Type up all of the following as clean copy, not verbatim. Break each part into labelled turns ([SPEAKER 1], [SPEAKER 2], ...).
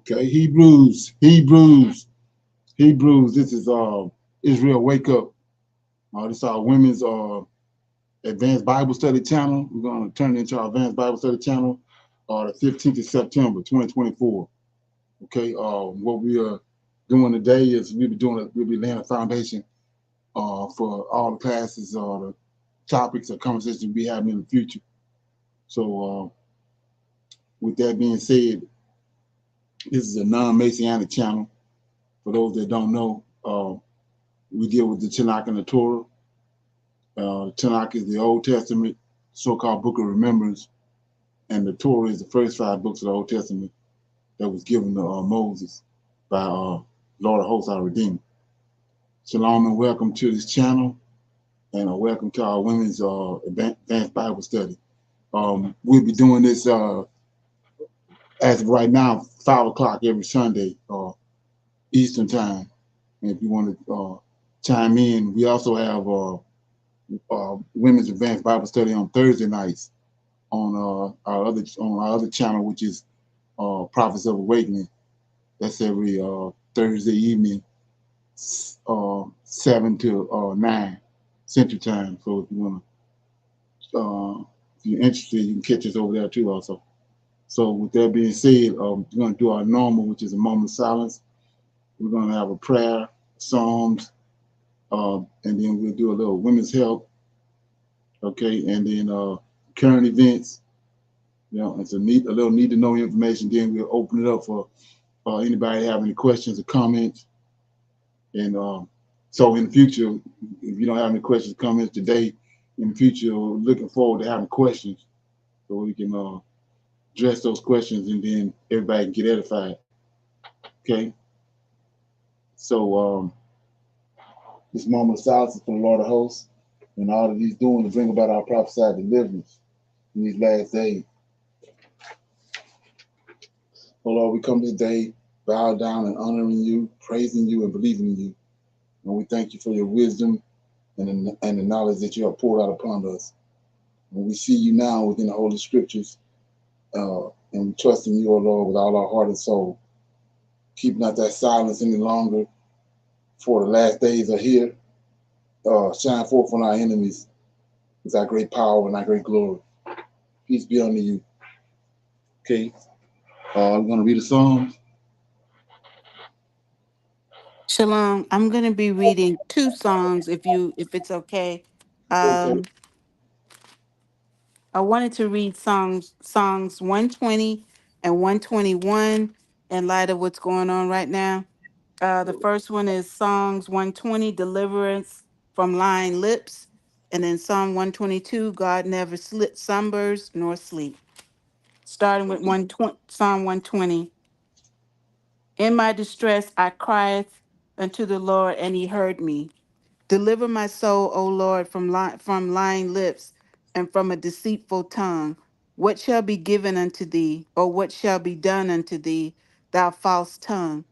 [SPEAKER 1] Okay, Hebrews. This is Israel Wake Up. This is our women's advanced Bible study channel. We're going to turn it into our advanced Bible study channel the 15th of September, 2024. Okay, what we are doing today is we'll be laying a foundation for all the classes or the topics or conversations we'll be having in the future. So, with that being said, this is a non-Messianic channel. For those that don't know, we deal with the Tanakh and the Torah. The Tanakh is the Old Testament, so-called Book of Remembrance, and the Torah is the first 5 books of the Old Testament that was given to Moses by Lord of Hosts, our Redeemer. Shalom and welcome to this channel, and welcome to our women's advanced Bible study. We'll be doing this as of right now, 5 o'clock every Sunday, Eastern time. And if you want to chime in, we also have women's advanced Bible study on Thursday nights on our other channel, which is Prophets of Awakening. That's every Thursday evening, 7 to 9 Central Time. So if you want if you're interested, you can catch us over there too. Also. So with that being said, we're going to do our normal, which is a moment of silence. We're going to have a prayer, psalms, and then we'll do a little women's health, okay, and then current events. It's a little need to know information. Then we'll open it up for anybody have any questions or comments. And so in the future, if you don't have any questions or comments today, in the future, we're looking forward to having questions so we can address those questions and then everybody can get edified. Okay. So this moment of silence is for the Lord of hosts, and all that he's doing to bring about our prophesied deliverance in these last days. Oh Lord, we come this day, bow down and honoring you, praising you and believing in you. And we thank you for your wisdom and the knowledge that you have poured out upon us. And we see you now within the Holy Scriptures, and we trust in you, O Lord, with all our heart and soul. Keep not that silence any longer, for the last days are here. Shine forth on our enemies with our great power and our great glory. Peace be unto you. Okay, I'm going to read a psalm.
[SPEAKER 2] Shalom. I'm going to be reading 2 songs if it's okay.
[SPEAKER 1] Okay.
[SPEAKER 2] Um I wanted to read songs 120 and 121 in light of what's going on right now. The first one is Songs 120, Deliverance from Lying Lips. And then Psalm 122, God never slumbers nor sleep. Starting with 120, Psalm 120. In my distress I crieth unto the Lord, and he heard me. Deliver my soul, O Lord, from lying lips and from a deceitful tongue. What shall be given unto thee, or what shall be done unto thee, thou false tongue?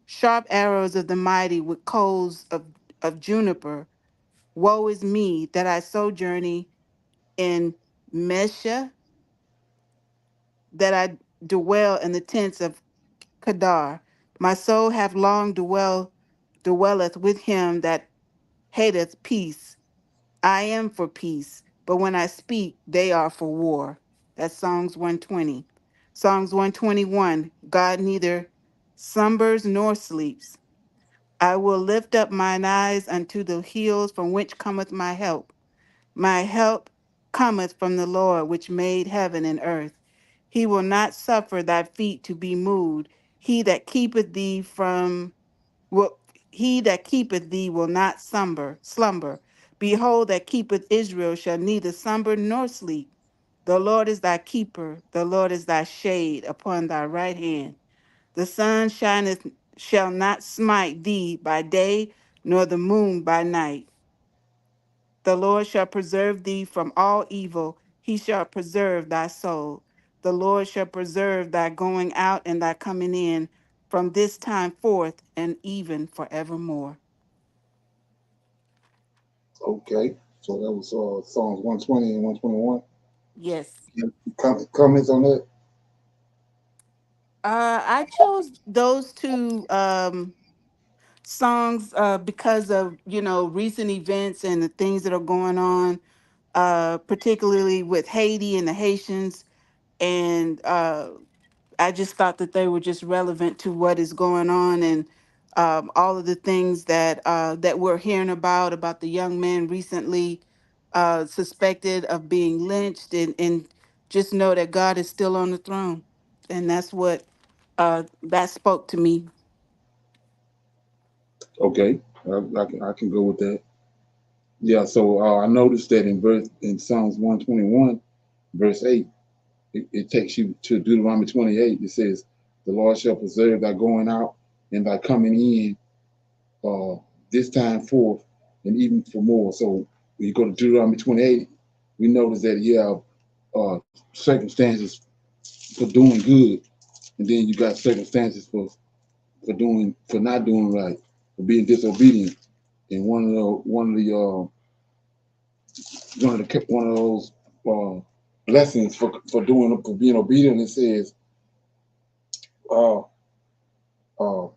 [SPEAKER 2] Sharp arrows of the mighty with coals of juniper. Woe is me that I sojourn in Mesha, that I dwell in the tents of Kedar. My soul hath long dwelleth with him that hateth peace. I am for peace, but when I speak, they are for war. That's Psalms 120. Psalms 121, God neither slumbers nor sleeps. I will lift up mine eyes unto the hills from which cometh my help. My help cometh from the Lord, which made heaven and earth. He will not suffer thy feet to be moved. He that keepeth thee from will he that keepeth thee will not slumber. Behold, that keepeth Israel shall neither slumber nor sleep. The Lord is thy keeper, the Lord is thy shade upon thy right hand. The sun shineth shall not smite thee by day, nor the moon by night. The Lord shall preserve thee from all evil. He shall preserve thy soul. The Lord shall preserve thy going out and thy coming in from this time forth and even forevermore.
[SPEAKER 1] Okay. So that was Psalms 120 and 121.
[SPEAKER 2] Yes.
[SPEAKER 1] Comments on that?
[SPEAKER 2] I chose those two songs because of recent events and the things that are going on, particularly with Haiti and the Haitians, and I just thought that they were just relevant to what is going on, and all of the things that we're hearing about the young man recently suspected of being lynched, and just know that God is still on the throne, and that's what that spoke to me.
[SPEAKER 1] Okay, I can go with that. Yeah. So I noticed that in Psalms 121, verse 8, it takes you to Deuteronomy 28. It says, "The Lord shall preserve thy going out and thy coming in, uh, this time forth, and even for more." So when you go to Deuteronomy 28, we notice that you have circumstances for doing good, and then you got circumstances for not doing right, for being disobedient. And one of those uh, blessings for being obedient, it says, uh, uh,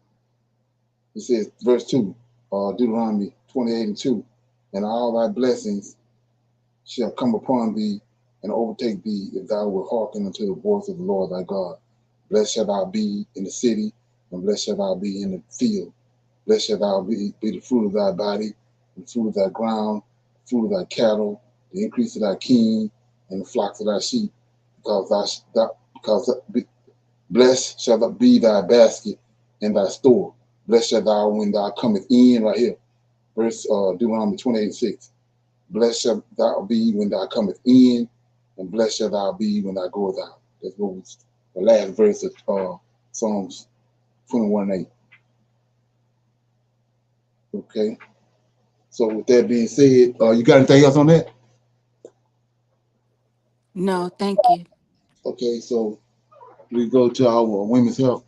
[SPEAKER 1] verse 2, Deuteronomy 28:2, "And all thy blessings shall come upon thee and overtake thee if thou wilt hearken unto the voice of the Lord thy God. Blessed shall thou be in the city, and blessed shall thou be in the field. Blessed shall thou be the fruit of thy body, and the fruit of thy ground, the fruit of thy cattle, the increase of thy king, and the flocks of thy sheep, because blessed shall be thy basket and thy store. Blessed shall thou when thou cometh in," right here, verse Deuteronomy 28:6. "Blessed shall thou be when thou cometh in, and blessed shall thou be when thou goest out." That's what was the last verse of Psalms 21:8. Okay. So with that being said, you got anything else on that?
[SPEAKER 2] No, thank you.
[SPEAKER 1] Okay, so we go to our women's health.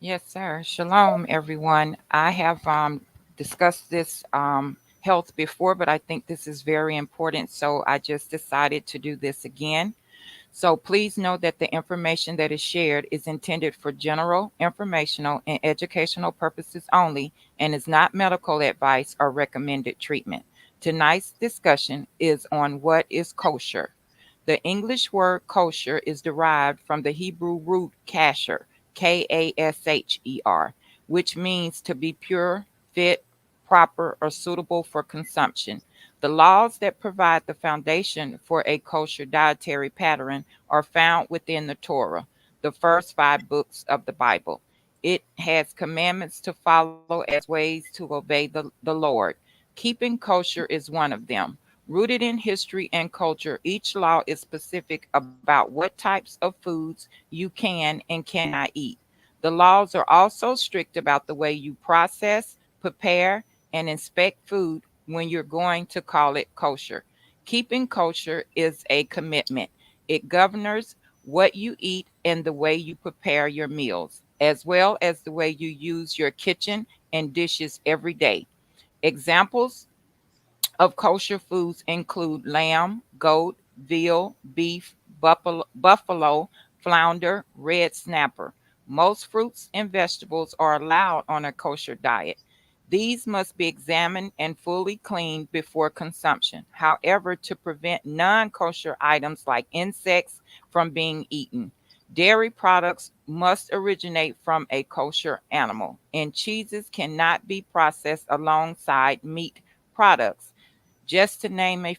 [SPEAKER 3] Yes, sir. Shalom, everyone. I have discussed this health before, but I think this is very important. So I just decided to do this again. So please know that the information that is shared is intended for general, informational, and educational purposes only and is not medical advice or recommended treatment. Tonight's discussion is on what is kosher. The English word kosher is derived from the Hebrew root kasher, Kasher, which means to be pure, fit, proper, or suitable for consumption. The laws that provide the foundation for a kosher dietary pattern are found within the Torah, the first five books of the Bible. It has commandments to follow as ways to obey the Lord. Keeping kosher is one of them. Rooted in history and culture, each law is specific about what types of foods you can and cannot eat. The laws are also strict about the way you process, prepare, and inspect food when you're going to call it kosher. Keeping kosher is a commitment. It governs what you eat and the way you prepare your meals, as well as the way you use your kitchen and dishes every day. Examples of kosher foods include lamb, goat, veal, beef, buffalo, flounder, red snapper. Most fruits and vegetables are allowed on a kosher diet. These must be examined and fully cleaned before consumption. However, to prevent non kosher items like insects from being eaten, dairy products must originate from a kosher animal, and cheeses cannot be processed alongside meat products, just to name a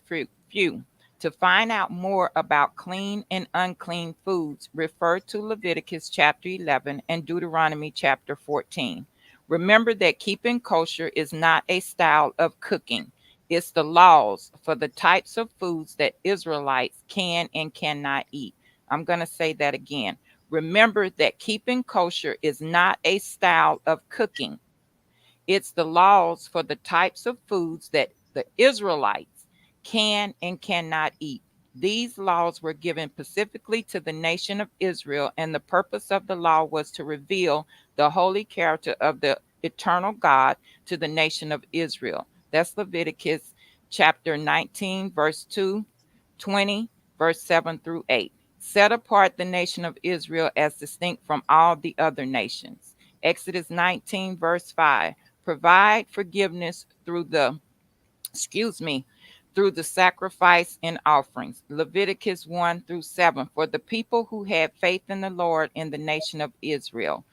[SPEAKER 3] few. To find out more about clean and unclean foods, refer to Leviticus chapter 11 and Deuteronomy chapter 14. Remember that keeping kosher is not a style of cooking, it's the laws for the types of foods that Israelites can and cannot eat. I'm going to say that again. Remember that keeping kosher is not a style of cooking, it's the laws for the types of foods that the Israelites can and cannot eat. These laws were given specifically to the nation of Israel, and the purpose of the law was to reveal the holy character of the eternal God to the nation of Israel. That's Leviticus chapter 19, verse 2, 20, verse 7 through 8. Set apart the nation of Israel as distinct from all the other nations. Exodus 19, verse 5. Provide forgiveness through the excuse me, through the sacrifice and offerings. Leviticus 1 through 7, for the people who had faith in the Lord in the nation of Israel.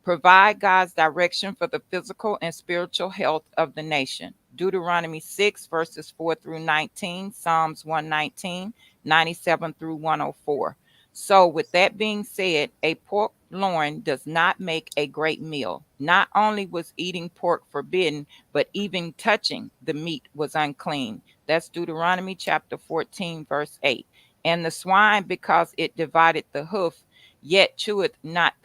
[SPEAKER 3] Provide God's direction for the physical and spiritual health of the nation. Deuteronomy 6, verses 4 through 19, Psalms 119, 97 through 104. So, with that being said, a pork loin does not make a great meal. Not only was eating pork forbidden, but even touching the meat was unclean. That's Deuteronomy chapter 14, verse 8. And the swine, because it divided the hoof, yet cheweth not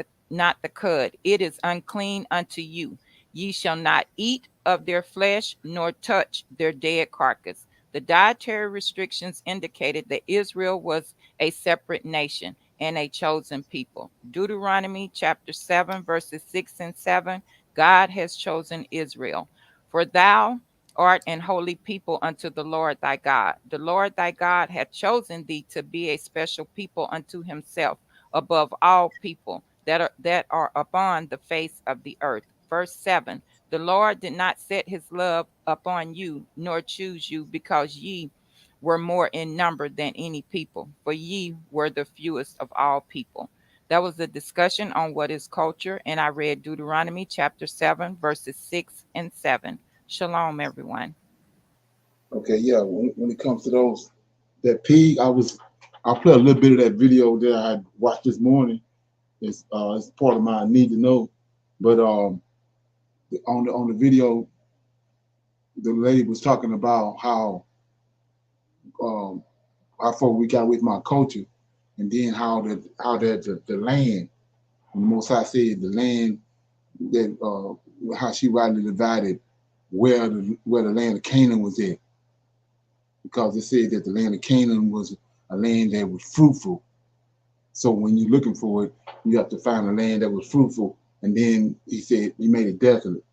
[SPEAKER 3] the cud, it is unclean unto you. Ye shall not eat of their flesh, nor touch their dead carcass. The dietary restrictions indicated that Israel was a separate nation and a chosen people. Deuteronomy chapter 7, verses 6 and 7. God has chosen Israel. For thou art an holy people unto the Lord thy God. The Lord thy God hath chosen thee to be a special people unto himself above all people that are upon the face of the earth. Verse 7. The Lord did not set his love upon you, nor choose you, because ye were more in number than any people, for ye were the fewest of all people. That was the discussion on what is culture, and I read Deuteronomy chapter 7, verses 6 and 7. Shalom, everyone.
[SPEAKER 1] Okay, yeah. When it comes to those, that pig, I play a little bit of that video that I watched this morning. It's part of my need to know. But on the video, the lady was talking about um, how far we got with my culture, and then how the land. And the Most High said the land that how she rightly divided where the land of Canaan was at, because it said that the land of Canaan was a land that was fruitful. So when you're looking for it, you have to find a land that was fruitful. And then he said he made it desolate.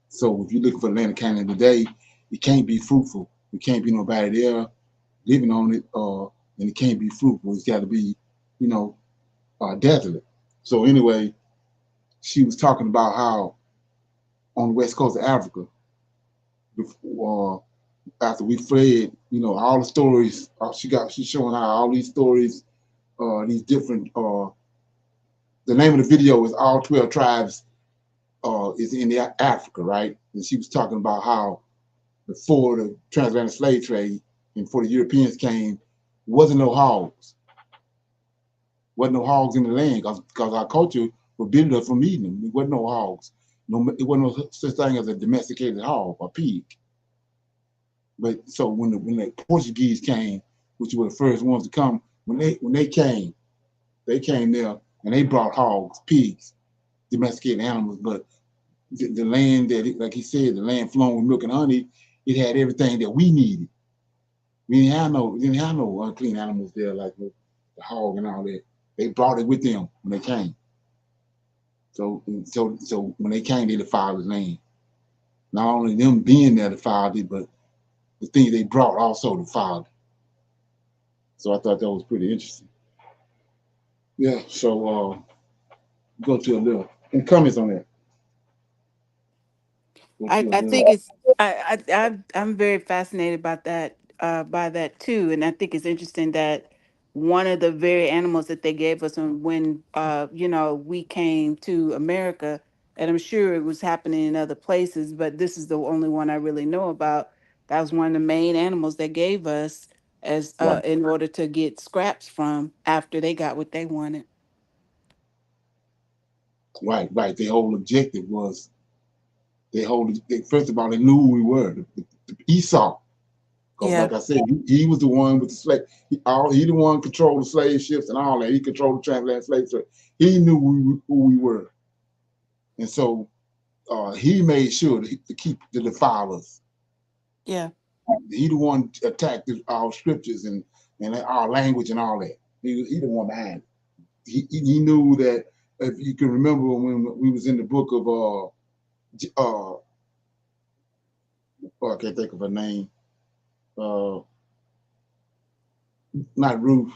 [SPEAKER 1] So if you're looking for the land of Canaan today, it can't be fruitful. It can't be nobody there living on it, and it can't be fruitful. It's got to be, you know, desolate. So anyway, she was talking about how on the west coast of Africa, uh, after we fled, all the stories. She's showing how all these stories, these different. The name of the video is "All 12 Tribes." Is in the Africa, right? And she was talking about how before the transatlantic slave trade and before the Europeans came, wasn't no hogs, wasn't no hogs in the land because our culture forbidden us from eating them. There wasn't no hogs. No, it wasn't no such thing as a domesticated hog or pig. But so when the Portuguese came, which were the first ones to come, when they came there and they brought hogs, pigs, domesticated animals. But the land like he said, the land flowing with milk and honey, it had everything that we needed. We didn't have no unclean animals there like the hog and all that. They brought it with them when they came. So when they came, they defiled the land. Not only them being there defiled it, but the things they brought also defiled it. So I thought that was pretty interesting. Yeah. So go to a little and comments on that. Go
[SPEAKER 2] I
[SPEAKER 1] to a
[SPEAKER 2] I
[SPEAKER 1] little.
[SPEAKER 2] think it's I'm very fascinated about that by that too, and I think it's interesting that one of the very animals that they gave us when we came to America, and I'm sure it was happening in other places, but this is the only one I really know about. That was one of the main animals they gave us as
[SPEAKER 1] Right,
[SPEAKER 2] in order to get scraps from after they got what they wanted.
[SPEAKER 1] right. Their whole objective was first of all they knew who we were. Esau, because
[SPEAKER 2] Yeah,
[SPEAKER 1] like I said, he was the one with the slave. He the one controlled the slave ships and all that. He controlled the transatlantic slave trade. He knew who we were, and so he made sure to keep the defilers.
[SPEAKER 2] yeah,
[SPEAKER 1] He the one attacked our scriptures and our language and all that. He the one behind it. He knew that if you can remember when we was in the book of oh, I can't think of her name. Uh, Not Ruth.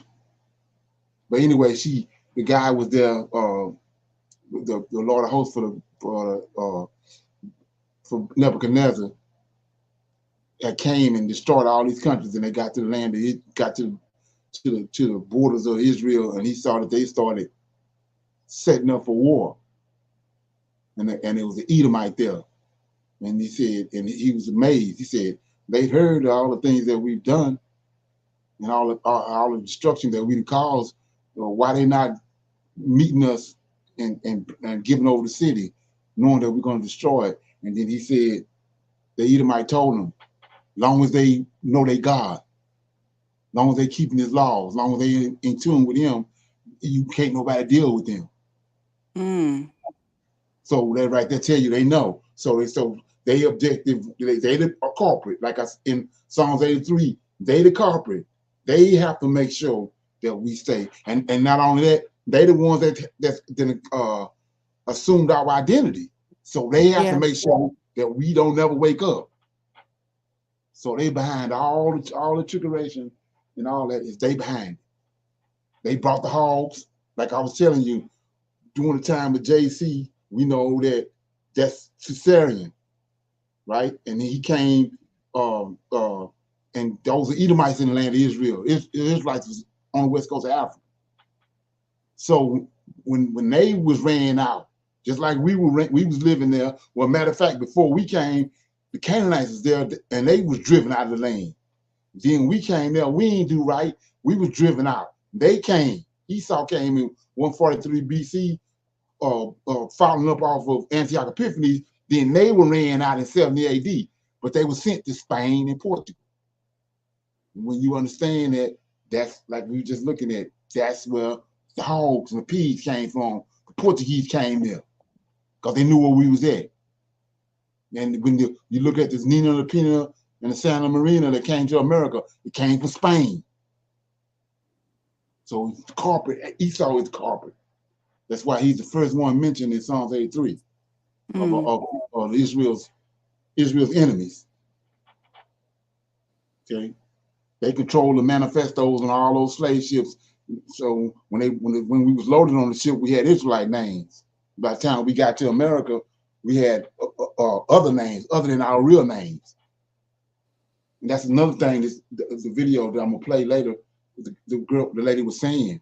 [SPEAKER 1] But anyway, the guy was there, the Lord of hosts for Nebuchadnezzar had came and destroyed all these countries, and they got to the land. It got to the borders of Israel, and he saw that they started setting up for war, and it was an Edomite there, and he said, and he was amazed. He said they heard all the things that we've done and all the destruction that we caused. Why they not meeting us and giving over the city, knowing that we're going to destroy it? And then he said, the Edomite told him, long as they know they God, long as they keeping his laws, long as they in tune with him, you can't nobody deal with them.
[SPEAKER 2] Mm.
[SPEAKER 1] So that right there tell you they know. So they objective, they the corporate, like in Psalms 83, they the corporate. They have to make sure that we stay. And not only that, they the ones that assumed our identity. So they have to
[SPEAKER 2] Yeah.
[SPEAKER 1] make sure that we don't never wake up. So they behind all the trickeration and all that is they behind. They brought the hogs, like I was telling you, during the time of JC, we know that's Caesarian, right? And then he came, and those are Edomites in the land of Israel. Israelites was on the west coast of Africa. So when they was ran out, just like we was living there. Well, matter of fact, before we came, the Canaanites was there, and they was driven out of the land. Then we came there, we ain't do right. We was driven out. They came. Esau came in 143 BC, following up off of Antioch Epiphanes. Then they were ran out in 70 AD, but they were sent to Spain and Portugal. When you understand that, that's like we were just looking at, that's where the hogs and the pigs came from. The Portuguese came there because they knew where we was at. And when you look at this Nina the Pina and the Santa Marina that came to America, it came from Spain. So corporate, Esau is corporate. That's why he's the first one mentioned in Psalms 83 of Israel's enemies. Okay, they control the manifestos and all those slave ships. So when we was loaded on the ship, we had Israelite names. By the time we got to America, we had other names other than our real names. And that's another thing. The video that I'm gonna play later. The lady was saying,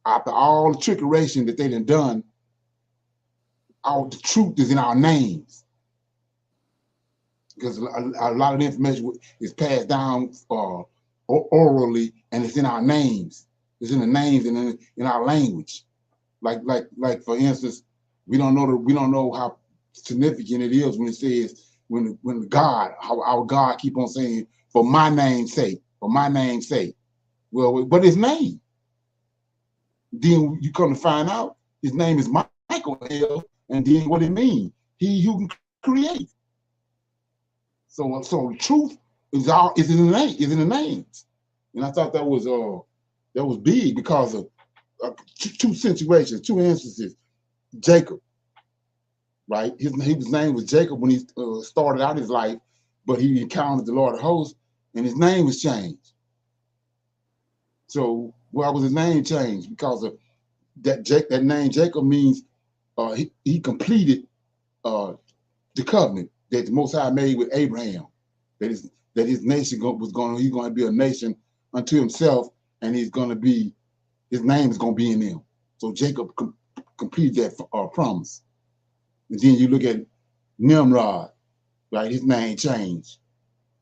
[SPEAKER 1] after all the trickeration that they done, the truth is in our names, because a lot of the information is passed down orally, and it's in our names. It's in the names and in our language. Like for instance, we don't know how significant it is when it says when God, how our God keep on saying, for my name's sake, for my name's sake. Well, but his name. Then you come to find out his name is Michael L. And then what it means, he who can create. So the truth is in the name, is in the names. And I thought that was big because of two situations, two instances. Jacob, right? His name was Jacob when he started out his life, but he encountered the Lord of hosts, and his name was changed. So why was his name changed? Because of that name Jacob means he completed the covenant that the Most High made with Abraham. That his nation he's going to be a nation unto himself, and his name is going to be in them. So Jacob completed that promise. And then you look at Nimrod, right? His name changed.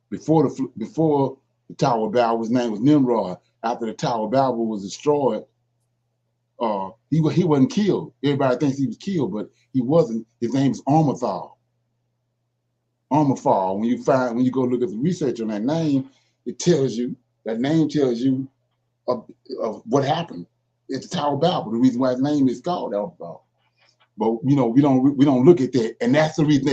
[SPEAKER 1] Before the Tower of Babel, his name was Nimrod. After the Tower of Babel was destroyed, he wasn't killed. Everybody thinks he was killed, but he wasn't. His name is Armathal. Armathal. When you go look at the research on that name, that name tells you of what happened at the Tower of Babel. The reason why his name is called Armathal. But we don't look at that, and that's the reason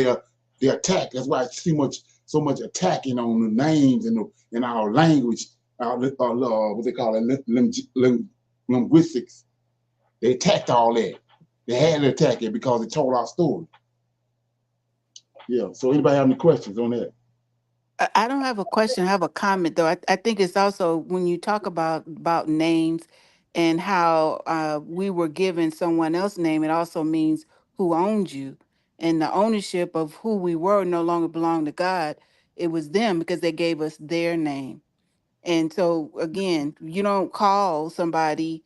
[SPEAKER 1] they attack. That's why I see so much attacking on the names and in our language, what they call it, linguistics. They attacked all that. They had to attack it because it told our story. Yeah. So anybody have any questions on that?
[SPEAKER 2] I don't have a question. I have a comment though. I think it's also when you talk about names and how we were given someone else's name. It also means who owned you. And the ownership of who we were no longer belonged to God. It was them because they gave us their name. And so again, you don't call somebody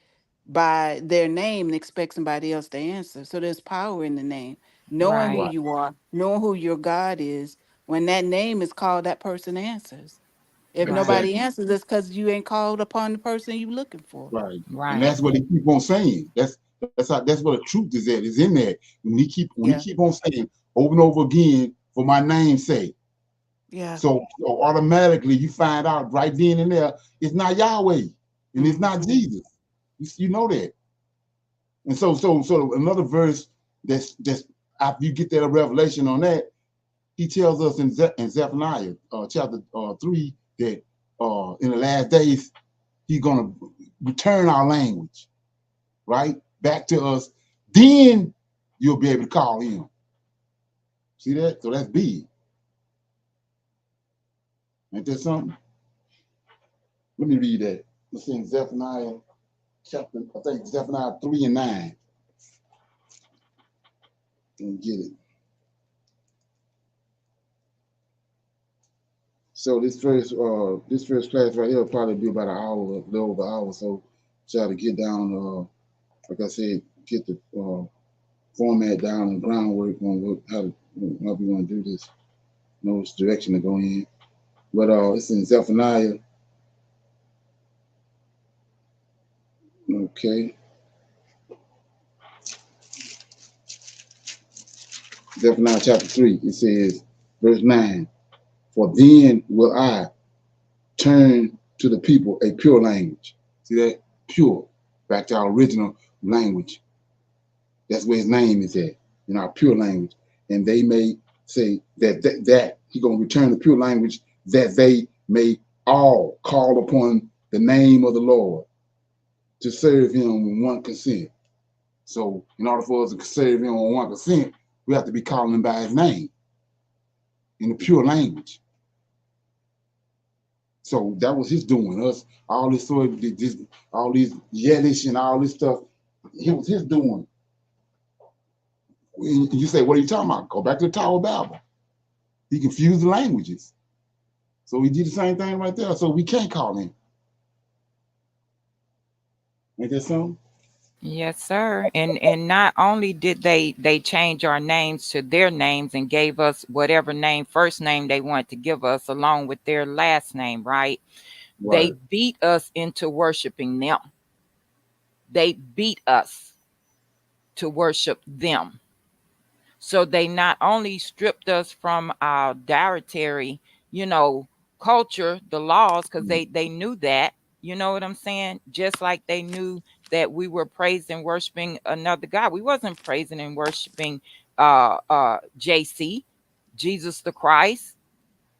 [SPEAKER 2] by their name and expect somebody else to answer. So there's power in the name. Knowing who
[SPEAKER 3] Right.
[SPEAKER 1] Right.
[SPEAKER 2] you are, knowing who your God is, when that name is called, that person answers. If
[SPEAKER 3] Right.
[SPEAKER 2] nobody
[SPEAKER 1] Exactly.
[SPEAKER 2] answers, it's because you ain't called upon the person you looking for.
[SPEAKER 1] Right. And
[SPEAKER 3] Right.
[SPEAKER 1] that's what he keep on saying. That's what the truth is at. Is in there. When he
[SPEAKER 2] Yeah.
[SPEAKER 1] keep on saying over and over again for my name's sake.
[SPEAKER 2] Yeah.
[SPEAKER 1] So automatically you find out right then and there it's not Yahweh and it's not
[SPEAKER 2] Hmm.
[SPEAKER 1] Jesus. You know that. And so another verse that's after you get that revelation on that, he tells us in Zephaniah chapter 3 that in the last days he's gonna return our language right back to us. Then you'll be able to call him. See that? So that's big. Ain't that something? Let me read that. Let's see in Zephaniah chapter, I think Zephaniah 3 and 9. Let me get it. So this first class right here will probably be about an hour, a little over an hour. So try to get down, like I said, get the format down and groundwork on how we want to do this. Know which direction to go in. But it's in Zephaniah. Okay, Zephaniah chapter 3. It says, verse 9. For then will I turn to the people a pure language. See that? Pure. Back to our original language. That's where his name is at, in our pure language. And they may say that he gonna return the pure language, that they may all call upon the name of the Lord to serve him with one consent. So in order for us to serve him on one consent, we have to be calling him by his name in the pure language. So that was his doing. Us all this sort of this, all these yellish and all this stuff. It was his doing. You say, what are you talking about? Go back to the Tower of Babel. He confused the languages. So he did the same thing right there. So we can't call him. Ain't that something?
[SPEAKER 3] Yes, sir. And not only did they change our names to their names and gave us whatever name, first name they wanted to give us along with their last name, right? They
[SPEAKER 1] Right.
[SPEAKER 3] beat us into worshiping them. They beat us to worship them. So they not only stripped us from our dietary, you know, culture, the laws, because they knew that, you know what I'm saying? Just like they knew that we were praising and worshiping another God. We wasn't praising and worshiping JC, Jesus the Christ,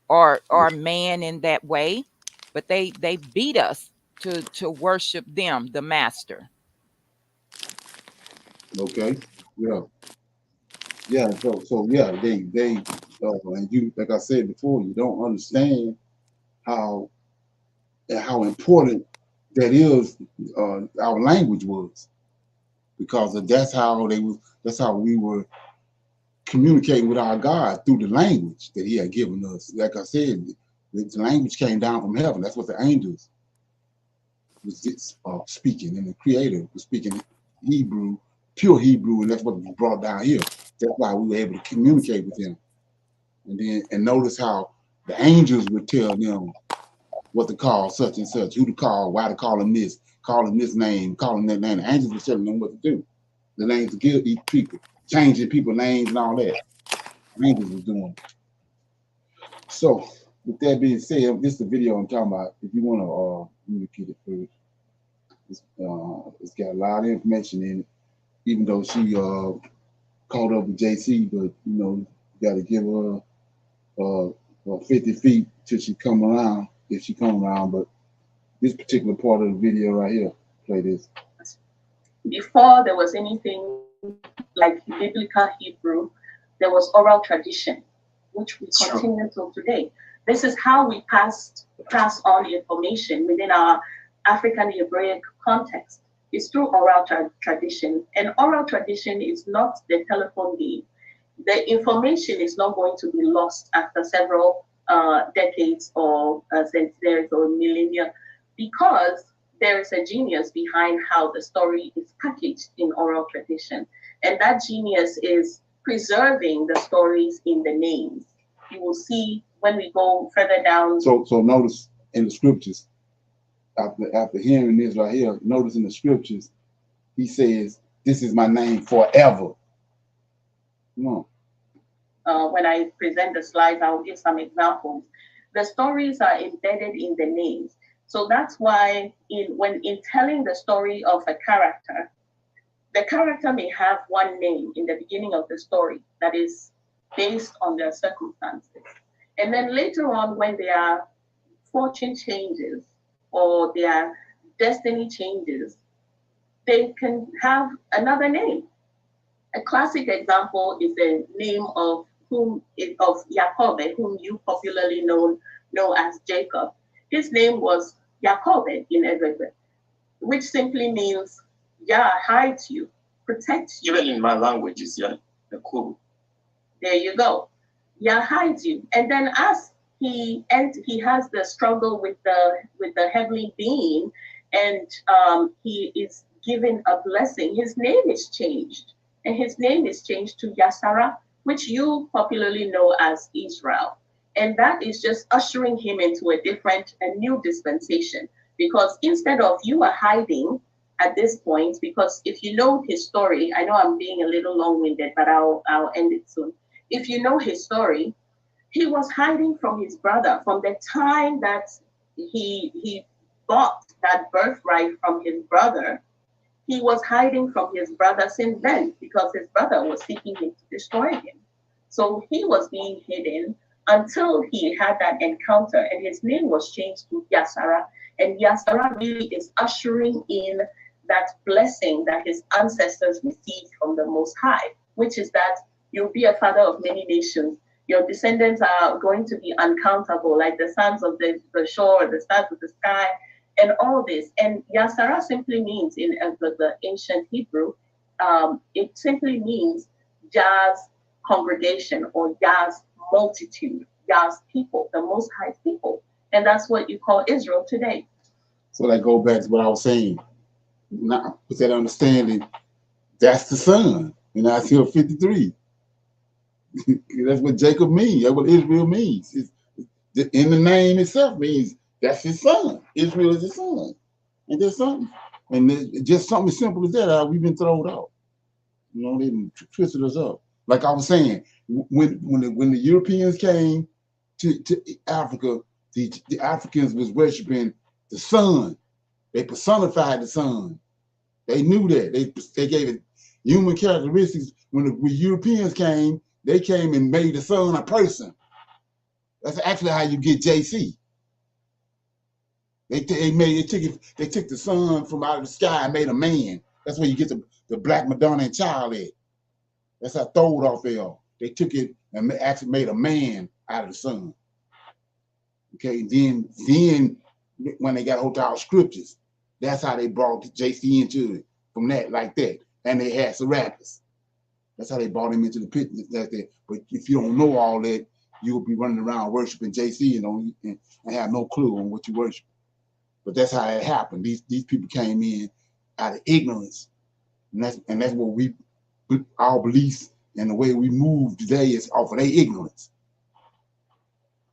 [SPEAKER 3] or man in that way, but they beat us to worship them, the master.
[SPEAKER 1] Okay. Yeah. Yeah. So yeah, they and you like I said before, you don't understand how how important that is our language was because that's how we were communicating with our God through the language that He had given us. Like I said, the language came down from heaven. That's what the angels was speaking, and the Creator was speaking Hebrew, pure Hebrew, and that's what was brought down here. That's why we were able to communicate with Him. And notice how the angels would tell them what to call such and such, who to call, why to call him this, call him this name, call him that name. The angels were telling them what to do. The names to give each people, changing people names and all that. The angels was doing. So, with that being said, this is the video I'm talking about. If you want to, let me get it first. It's got a lot of information in it. Even though she caught up with JC, but you got to give her 50 feet till she come around, if she come around. But this particular part of the video right here, play this. Before there was anything like biblical Hebrew, there was oral tradition, which we continue till today. This is how we pass on the information within our African Hebraic context.
[SPEAKER 4] is through oral tradition. And oral tradition is not the telephone game. The information is not going to be lost after several decades or centuries or millennia, because there is a genius behind how the story is packaged in oral tradition. And that genius is preserving the stories in the names. You will see when we go further down.
[SPEAKER 1] So notice in the scriptures, after hearing this right here, notice in the scriptures, he says, "This is my name forever." Come on.
[SPEAKER 4] When I present the slides, I'll give some examples. The stories are embedded in the names. So that's why when telling the story of a character, the character may have one name in the beginning of the story that is based on their circumstances. And then later on, when their fortune changes or their destiny changes, they can have another name. A classic example is the name of Jacob, whom you popularly know as Jacob. His name was Jacob in Hebrew, which simply means Yah hides you, protects you.
[SPEAKER 5] Even in my language, it's Jacob.
[SPEAKER 4] There you go. Yah hides you. And then as he has the struggle with the heavenly being, and he is given a blessing, his name is changed. And his name is changed to Yasara, which you popularly know as Israel. And that is just ushering him into a new dispensation. Because instead of you are hiding at this point, because if you know his story, I know I'm being a little long-winded, but I'll end it soon. If you know his story, he was hiding from his brother from the time that he bought that birthright from his brother. He was hiding from his brother since then, because his brother was seeking him to destroy him. So he was being hidden until he had that encounter, and his name was changed to Yasara. And Yasara really is ushering in that blessing that his ancestors received from the Most High, which is that you'll be a father of many nations. Your descendants are going to be uncountable, like the sands of the shore, the stars of the sky, and all this. And Yasara simply means, in the ancient Hebrew, it simply means Yah's congregation or Yah's multitude, Yah's people, the Most High people. And that's what you call Israel today.
[SPEAKER 1] So that goes back to what I was saying. Now, with that understanding, that's the son in Isaiah 53. That's what Jacob means. That's what Israel means. In the name itself means that's his son. Israel is his son. And there's something. And just something as simple as that, we've been thrown out. You know, they twisted us up. Like I was saying, when the Europeans came to Africa, the Africans was worshiping the sun. They personified the sun. They knew that. They gave it human characteristics. When Europeans came, they came and made the sun a person. That's actually how you get JC. They took the sun from out of the sky and made a man. That's where you get the black Madonna and child at. That's how throwed off they are. They took it and actually made a man out of the sun. Okay, then when they got hold of our scriptures, that's how they brought JC into it. From that, like that. And they had Serapis. That's how they brought him into the pit. But if you don't know all that, you'll be running around worshiping JC and have no clue on what you worship. But that's how it happened. These people came in out of ignorance. And that's what our beliefs and the way we move today is off of their ignorance.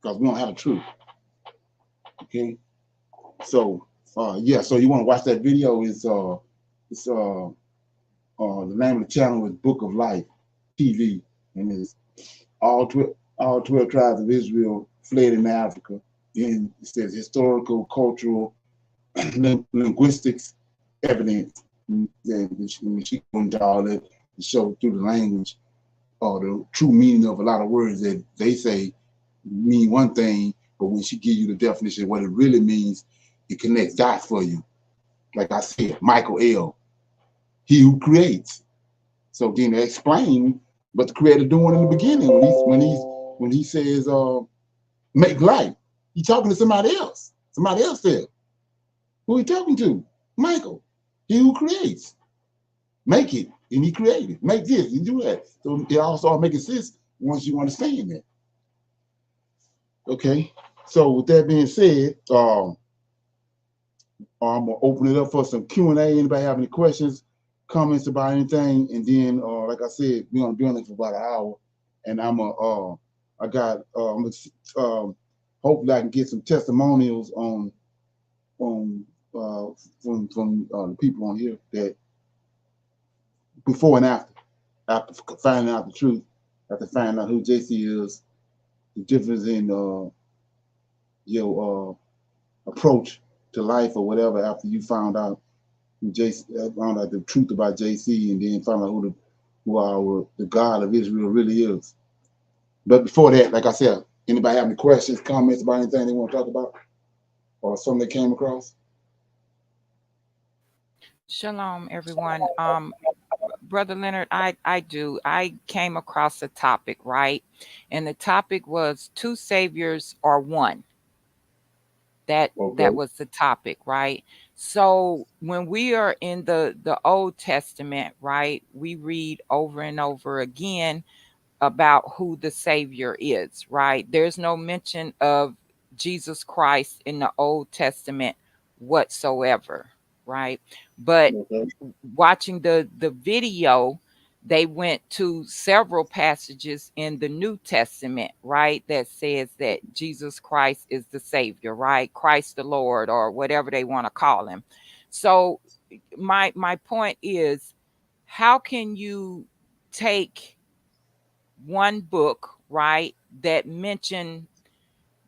[SPEAKER 1] Because we don't have the truth. Okay? So yeah, so you want to watch that video, the name of the channel is Book of Life TV, and it's all 12 tribes of Israel fled into Africa. Then it says historical, cultural, linguistics, evidence. And she goes into all that to show through the language or the true meaning of a lot of words that they say mean one thing, but when she gives you the definition of what it really means, it connects dots for you. Like I said, Michael L., he who creates. So then they explain what the creator doing in the beginning when he says make life. He's talking to somebody else. Somebody else there. Who he talking to? Michael. He who creates, make it, and he created. Make this, and do that. So it all starts making sense once you understand that. Okay. So with that being said, I'm gonna open it up for some Q&A. Anybody have any questions, comments about anything? And then, like I said, we're gonna be on it for about an hour. And I got, hopefully I can get some testimonials on from the people on here that before and after finding out the truth, after finding out who JC is, the difference in your approach to life or whatever after you found out found out the truth about JC, and then found out who the God of Israel really is. But before that, like I said, anybody have any questions, comments about anything they want to talk about, or something they came across?
[SPEAKER 3] Shalom, everyone. Brother Leonard, I came across a topic, right? And the topic was two saviors or one. That
[SPEAKER 1] Okay.
[SPEAKER 3] was the topic, right? So when we are in the Old Testament, right, we read over and over again about who the Savior is, right? There's no mention of Jesus Christ in the Old Testament whatsoever, right? But
[SPEAKER 1] Okay.
[SPEAKER 3] watching the video, they went to several passages in the New Testament, right, that says that Jesus Christ is the Savior, right? Christ the Lord, or whatever they want to call him. So my point is, how can you take one book, right, that mentioned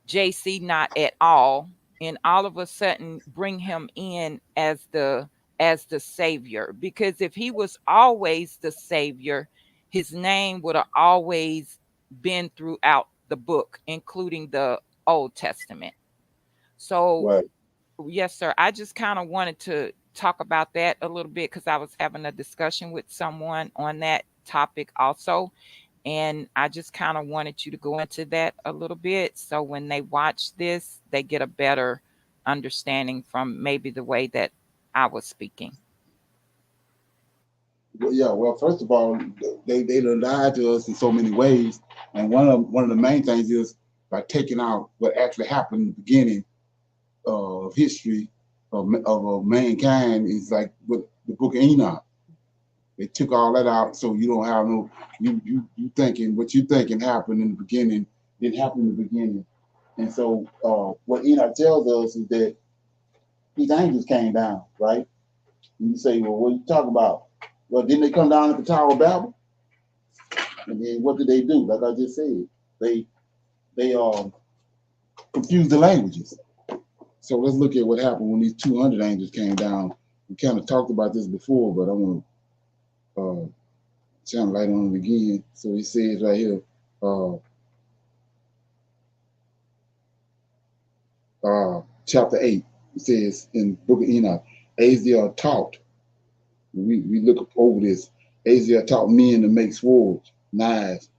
[SPEAKER 3] JC not at all, and all of a sudden bring him in as the savior? Because if he was always the savior, his name would have always been throughout the book, including the Old Testament. So
[SPEAKER 1] Right.
[SPEAKER 3] yes, sir, I just kind of wanted to talk about that a little bit because I was having a discussion with someone on that topic also, and I just kind of wanted you to go into that a little bit so when they watch this, they get a better understanding from maybe the way that I was speaking.
[SPEAKER 1] Well, yeah. Well, first of all, they lied to us in so many ways, and one of the main things is by taking out what actually happened in the beginning of history of mankind is like with the Book of Enoch. They took all that out, so you don't have no you thinking what you thinking happened in the beginning didn't happen in the beginning. And so what Enoch tells us is that these angels came down, right? And you say, well, what are you talking about? Well, didn't they come down at the Tower of Babel? And then what did they do? Like I just said, they they confused the languages. So let's look at what happened when these 200 angels came down. We kind of talked about this before, but I want to shine light on it again. So he says right here, uh, chapter 8, it says in Book of Enoch, Azazel taught, we look over this, Azazel taught men to make swords, knives,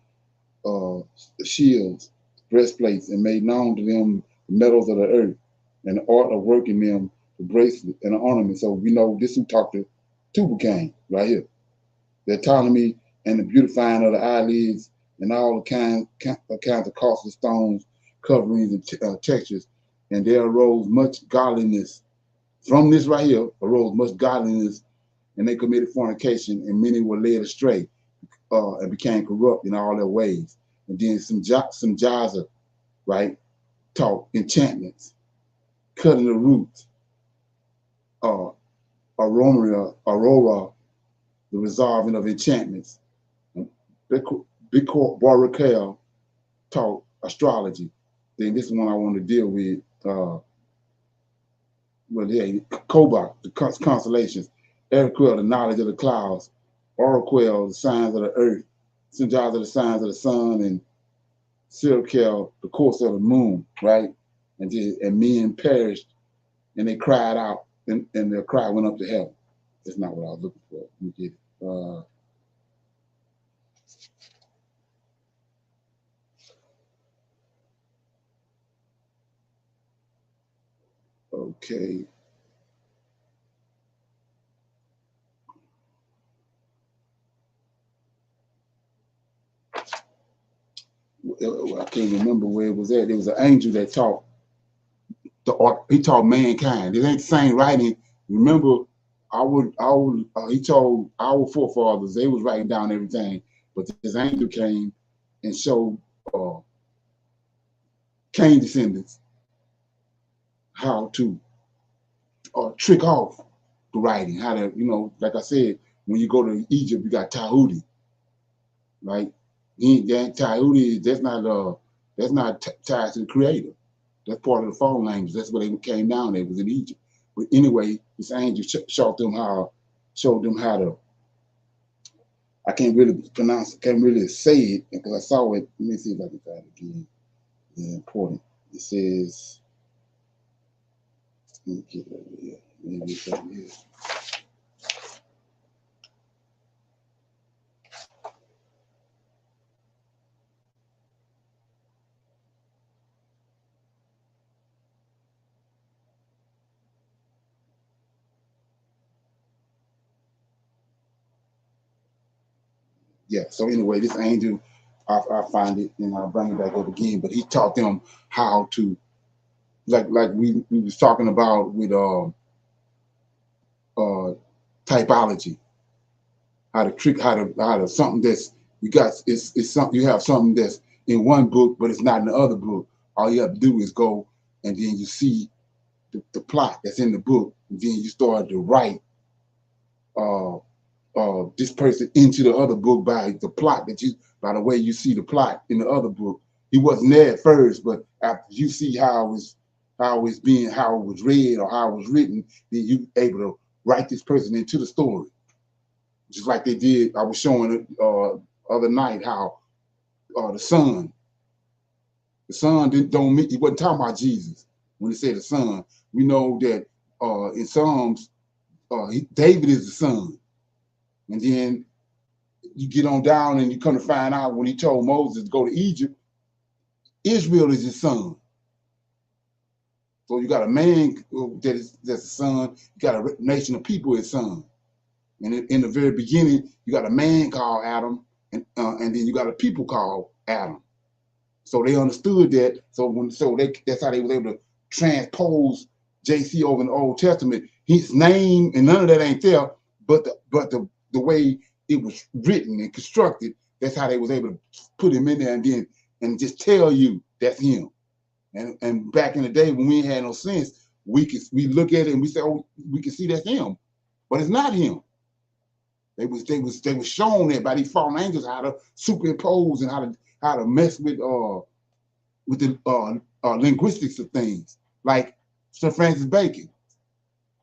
[SPEAKER 1] uh, shields, breastplates, and made known to them the metals of the earth and the art of working them, the bracelet and the ornament. So we know this who talked to Tubal-Cain right here. The autonomy and the beautifying of the eyelids and all the kinds of costly stones, coverings, and textures. And there arose much godliness. From this right here arose much godliness, and they committed fornication, and many were led astray and became corrupt in all their ways. And then some Jaza, right, taught enchantments, cutting the roots, uh, aurora, the resolving of enchantments. Big Baruchel taught astrology. Then this one I want to deal with. Well, yeah, Kobach, the constellations. Eriquel, the knowledge of the clouds. Oraquel, the signs of the earth. Sinjaza, the signs of the sun, and Sirkel, the course of the moon, right? And men perished, and they cried out, and their cry went up to heaven. That's not what I was looking for. Let me get it. Okay. I can't remember where it was at. There was an angel that taught he taught mankind. It ain't the same writing. Remember, he told our forefathers, they was writing down everything, but this angel came and showed uh, Cain descendants how to trick off the writing, how to, like I said, when you go to Egypt, you got Tahuti, right? That Tahuti, that's not tied to the creator. That's part of the phone language. That's where they came down. They was in Egypt. But anyway, this angel showed them how to. I can't really pronounce it. Can't really say it because I saw it. Let me see if I can find it again. It's important. It says. Let me get it over here. Let me get it over here. Yeah. So anyway, this angel, I find it and I'll bring it back up again. But he taught them how to, like we was talking about with uh typology, how to trick, how to something that's you got it's something you have something that's in one book but it's not in the other book. All you have to do is go and then you see the plot that's in the book, and then you start to write uh this person into the other book by the plot that you by the way you see the plot in the other book. He wasn't there at first, but after you see how it was read or how it was written, then you able to write this person into the story. Just like they did, I was showing it other night how the son didn't don't mean he wasn't talking about Jesus when he said the son. We know that in Psalms, David is the son, and then you get on down and you come to find out when he told Moses to go to Egypt, Israel is his son. So you got a man that's a son. You got a nation of people as son. And in the very beginning, you got a man called Adam, and then you got a people called Adam. So they understood that. That's how they was able to transpose JC over in the Old Testament. His name and none of that ain't there, but the way it was written and constructed, that's how they was able to put him in there and just tell you that's him. And back in the day when we ain't had no sense, we look at it and we say, oh, we can see that's him, but it's not him. They was shown that by these fallen angels how to superimpose and how to mess with the linguistics of things, like Sir Francis Bacon,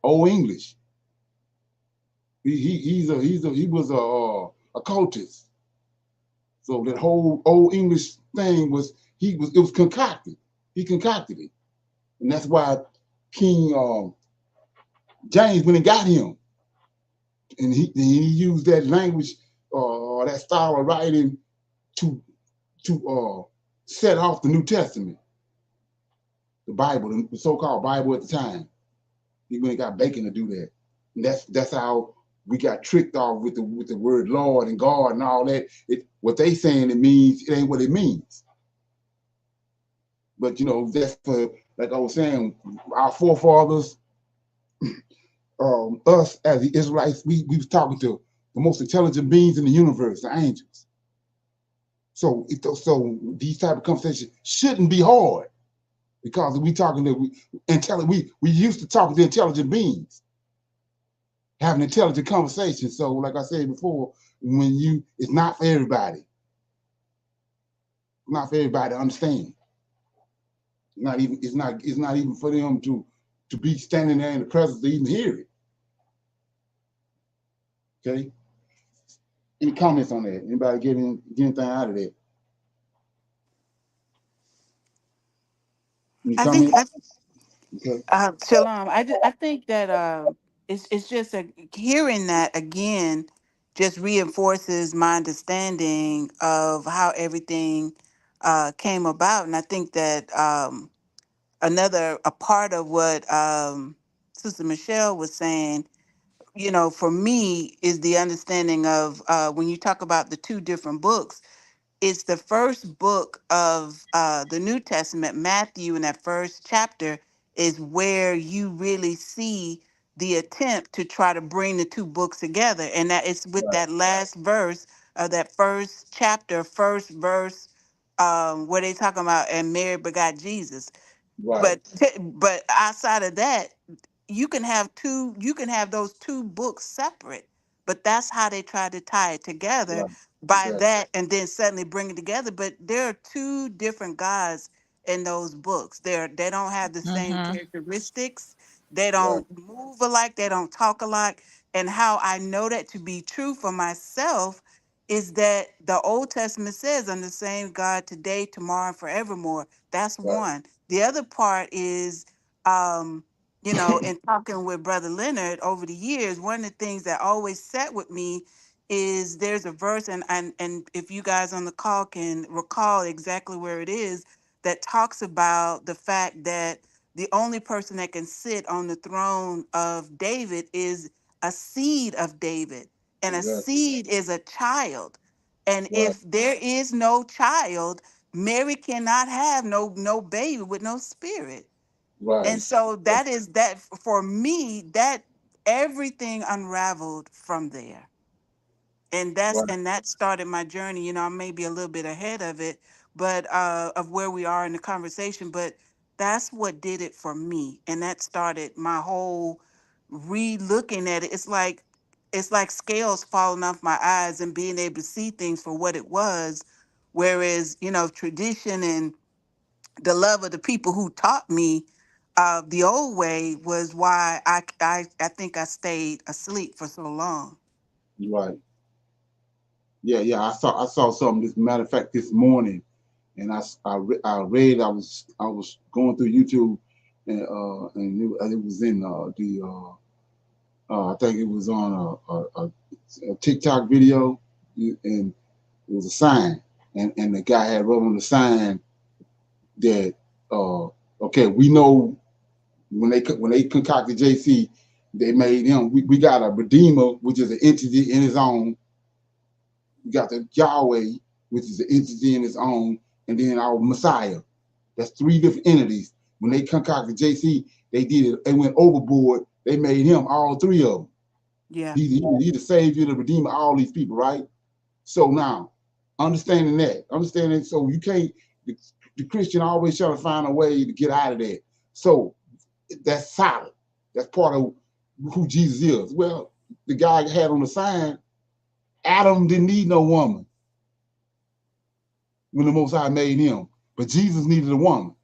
[SPEAKER 1] Old English. He was a cultist. So that whole Old English thing it was concocted. He concocted it, and that's why King James went and got him, and he used that language or that style of writing to set off the New Testament, the Bible, the so-called Bible at the time. He went and got Bacon to do that, and that's how we got tricked off with the word Lord and God and all that. What they saying it means, it ain't what it means. But that's for, like I was saying, our forefathers, us as the Israelites, we was talking to the most intelligent beings in the universe, the angels. So these type of conversations shouldn't be hard because we talking to we used to talking to intelligent beings, having intelligent conversations. So like I said before, it's not for everybody. Not for everybody to understand. It's not even for them to be standing there in the presence to even hear it. Okay. Any comments on that? Anybody get anything out of that? Any
[SPEAKER 2] I think
[SPEAKER 1] comments? Okay.
[SPEAKER 2] Shalom. I think that it's just hearing that again just reinforces my understanding of how everything came about, and I think that another a part of what Sister Michelle was saying, for me, is the understanding of when you talk about the two different books. it's the first book of the New Testament. Matthew, in that first chapter, is where you really see the attempt to try to bring the two books together. And that it's with
[SPEAKER 1] Right.
[SPEAKER 2] that last verse of that first chapter, first verse, where they talking about and Mary begot Jesus.
[SPEAKER 1] Right.
[SPEAKER 2] But outside of that, you can have those two books separate, but that's how they try to tie it together,
[SPEAKER 1] Right.
[SPEAKER 2] by
[SPEAKER 1] Exactly.
[SPEAKER 2] that, and then suddenly bring it together. But there are two different gods in those books. They don't have the same
[SPEAKER 3] Mm-hmm.
[SPEAKER 2] characteristics. They
[SPEAKER 1] Right.
[SPEAKER 2] don't move alike, they don't talk alike. And how I know that to be true for myself is that the Old Testament says, I'm the same God today, tomorrow, and forevermore. That's
[SPEAKER 1] Right.
[SPEAKER 2] one. The other part is, um in talking with Brother Leonard over the years, one of the things that always sat with me is there's a verse, and if you guys on the call can recall exactly where it is, that talks about the fact that the only person that can sit on the throne of David is a seed of David, and a
[SPEAKER 1] Exactly.
[SPEAKER 2] seed is a child. And
[SPEAKER 1] Right.
[SPEAKER 2] if there is no child, Mary cannot have no baby with no spirit. And
[SPEAKER 1] Right.
[SPEAKER 2] so that is that for me, that everything unraveled from there.
[SPEAKER 1] Right.
[SPEAKER 2] And that started my journey. I may be a little bit ahead of it, but of where we are in the conversation, but that's what did it for me. And that started my whole re-looking at it. It's like scales falling off my eyes and being able to see things for what it was. Whereas, tradition and the love of the people who taught me the old way was why I think I stayed asleep for so long.
[SPEAKER 1] Right. Yeah. Yeah. I saw something. This matter of fact, this morning, and I read. I was going through YouTube, and it was in I think it was on a TikTok video, and it was a sign, and the guy had wrote on the sign that uh, okay, we know when they concocted JC, they made him. We got a redeemer, which is an entity in his own. We got the Yahweh, which is an entity in its own, and then our Messiah. That's three different entities. When they concocted JC, they did it. They went overboard. They made him all three of them.
[SPEAKER 2] Yeah.
[SPEAKER 1] He's the savior, the redeemer, all these people, right? So now, understanding, so you can't. The Christian always trying to find a way to get out of that. So that's solid. That's part of who Jesus is. Well, the guy had on the sign, Adam didn't need no woman when the Most High made him, but Jesus needed a woman.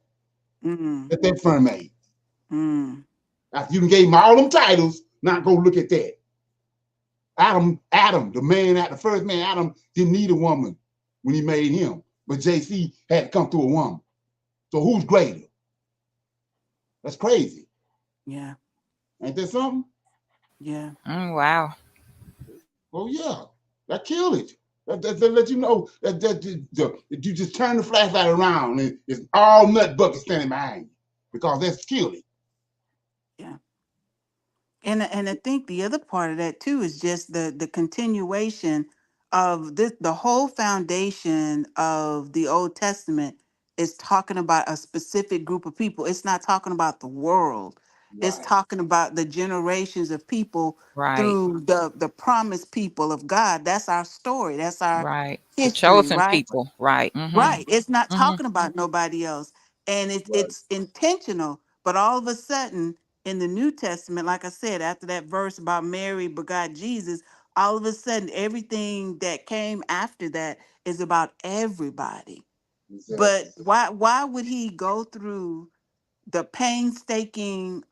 [SPEAKER 2] Mm,
[SPEAKER 1] Let that firm made.
[SPEAKER 2] mm,
[SPEAKER 1] After you gave him all them titles, now go look at that. Adam, the man, the first man, Adam didn't need a woman when he made him, but JC had to come through a woman. So who's greater? That's crazy.
[SPEAKER 2] yeah.
[SPEAKER 1] Ain't that something?
[SPEAKER 2] Yeah.
[SPEAKER 3] Wow.
[SPEAKER 1] Oh yeah, that killed it. That let you know that you just turn the flashlight around and it's all nut buckets standing behind you because that's killed it.
[SPEAKER 2] Yeah. And I think the other part of that too is just the continuation of this. The whole foundation of the Old Testament is talking about a specific group of people. It's not talking about the world. It's
[SPEAKER 1] Right,
[SPEAKER 2] talking about the generations of people
[SPEAKER 3] Right.
[SPEAKER 2] through the promised people of God. That's our story. That's our
[SPEAKER 3] Right. The
[SPEAKER 2] history,
[SPEAKER 3] chosen
[SPEAKER 2] right?
[SPEAKER 3] people. Right. Mm-hmm.
[SPEAKER 2] Right. It's not
[SPEAKER 3] Mm-hmm.
[SPEAKER 2] talking about nobody else. And
[SPEAKER 1] right,
[SPEAKER 2] it's intentional. But all of a sudden, in the New Testament, like I said, after that verse about Mary begot Jesus, all of a sudden, everything that came after that is about everybody.
[SPEAKER 1] exactly,
[SPEAKER 2] But why would he go through the painstaking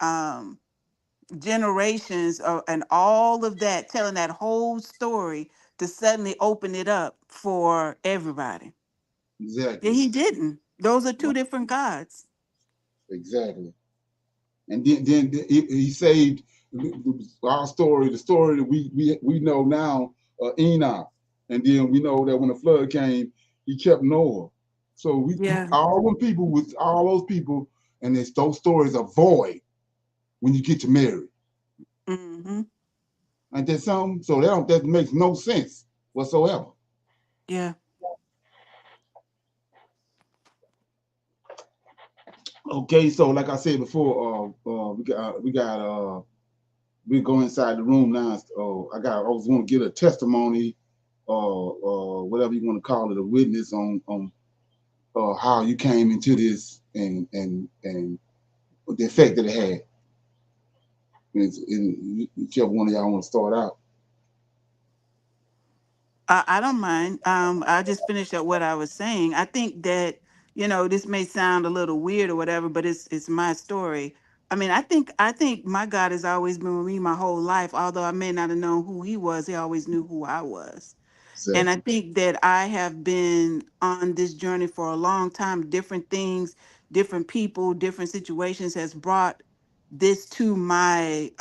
[SPEAKER 2] generations and all of that, telling that whole story to suddenly open it up for everybody? Yeah,
[SPEAKER 1] exactly,
[SPEAKER 2] he didn't. Those are two
[SPEAKER 1] right,
[SPEAKER 2] different gods.
[SPEAKER 1] exactly. And then he saved our story, the story that we know now, Enoch, and then we know that when the flood came, he kept Noah. So
[SPEAKER 2] Yeah.
[SPEAKER 1] all them people with all those people, and those stories are void when you get to Mary.
[SPEAKER 2] Mm-hmm.
[SPEAKER 1] Ain't that something? So that makes no sense whatsoever.
[SPEAKER 2] Yeah.
[SPEAKER 1] Okay, so like I said before, we go inside the room now. I was going to get a testimony, whatever you want to call it, a witness on how you came into this and the effect that it had. Whichever one of y'all want to start out.
[SPEAKER 2] I don't mind. I just finished up what I was saying. I think that, this may sound a little weird or whatever, but it's my story. I mean, I think my God has always been with me my whole life. Although I may not have known who He was, He always knew who I was. And I
[SPEAKER 1] Exactly.
[SPEAKER 2] think that I have been on this journey for a long time. Different things, different people, different situations has brought this to my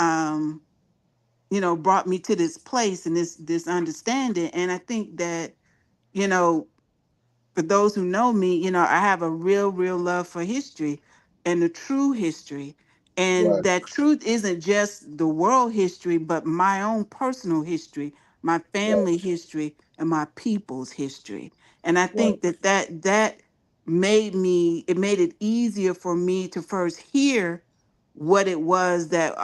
[SPEAKER 2] brought me to this place and this understanding. And I think that, you know for those who know me, I have a real love for history and the true history. And
[SPEAKER 1] Right.
[SPEAKER 2] that truth isn't just the world history, but my own personal history, my
[SPEAKER 1] Right.
[SPEAKER 2] family history, and my people's history. And I
[SPEAKER 1] Right.
[SPEAKER 2] think that it made it easier for me to first hear what it was that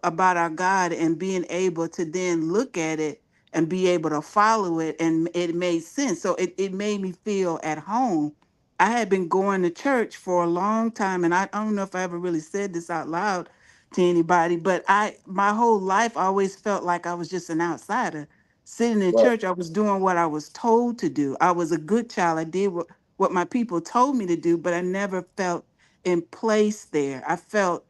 [SPEAKER 2] about our God, and being able to then look at it and be able to follow it, and it made sense. So it made me feel at home. I had been going to church for a long time, and I don't know if I ever really said this out loud to anybody, but my whole life I always felt like I was just an outsider sitting in
[SPEAKER 1] Right.
[SPEAKER 2] church. I was doing what I was told to do. I was a good child. I did what my people told me to do, but I never felt in place there. I felt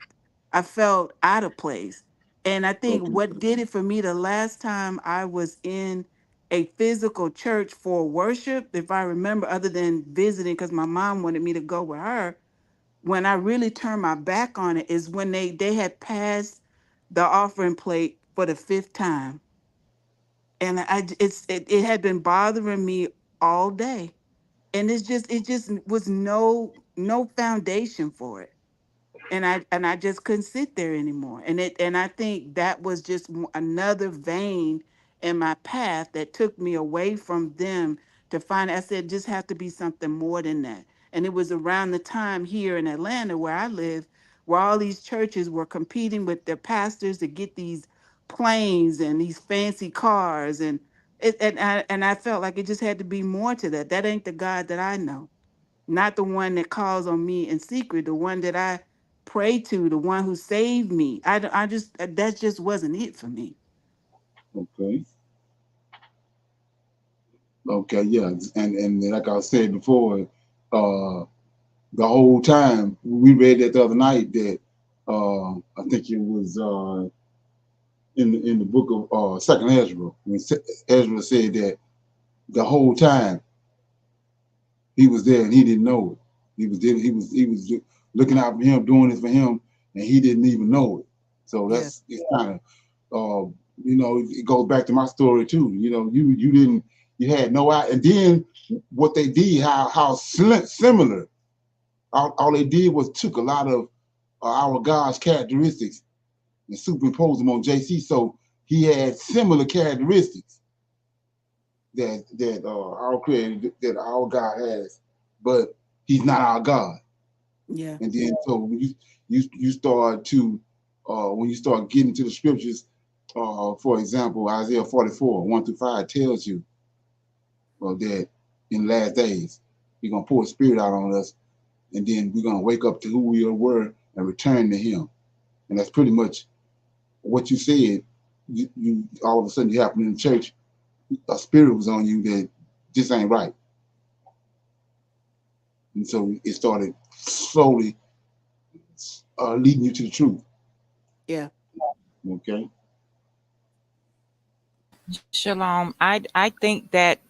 [SPEAKER 2] out of place. And I think
[SPEAKER 1] Okay.
[SPEAKER 2] what did it for me the last time I was in a physical church for worship, if I remember, other than visiting because my mom wanted me to go with her, when I really turned my back on it is when they had passed the offering plate for the fifth time. And it had been bothering me all day. And it just was no foundation for it, and I just couldn't sit there anymore. And I think that was just another vein in my path that took me away from them to find. I said, just have to be something more than that. And it was around the time here in Atlanta where I live, where all these churches were competing with their pastors to get these planes and these fancy cars, and I felt like it just had to be more to that. That ain't the God that I know, not the one that calls on me in secret, the one that I pray to, the one who saved me. I just that just wasn't it for me.
[SPEAKER 1] Okay. Okay. Yeah. And like I said before, the whole time we read that the other night that I think it was in the book of Second Ezra when Ezra said that the whole time he was there and he didn't know it. He was there, he was looking out for him, doing this for him, and he didn't even know it. So
[SPEAKER 2] Yeah,
[SPEAKER 1] that's it's kind of it goes back to my story too. You didn't you had no idea, and then what they did, how similar. All they did was took a lot of our God's characteristics and superimposed them on JC. So he had similar characteristics that our creator, that our God has, but he's not our God.
[SPEAKER 2] yeah,
[SPEAKER 1] And then so when you start to when you start getting to the scriptures, for example, Isaiah 44, 1 through 5 tells you that in the last days he's gonna pour his spirit out on us, and then we're gonna wake up to who we were and return to him. And that's pretty much what you said. You all of a sudden you happen in the church, a spirit was on you that this ain't right. And so it started slowly leading you to the truth.
[SPEAKER 2] yeah,
[SPEAKER 1] Okay.
[SPEAKER 3] Shalom. I think that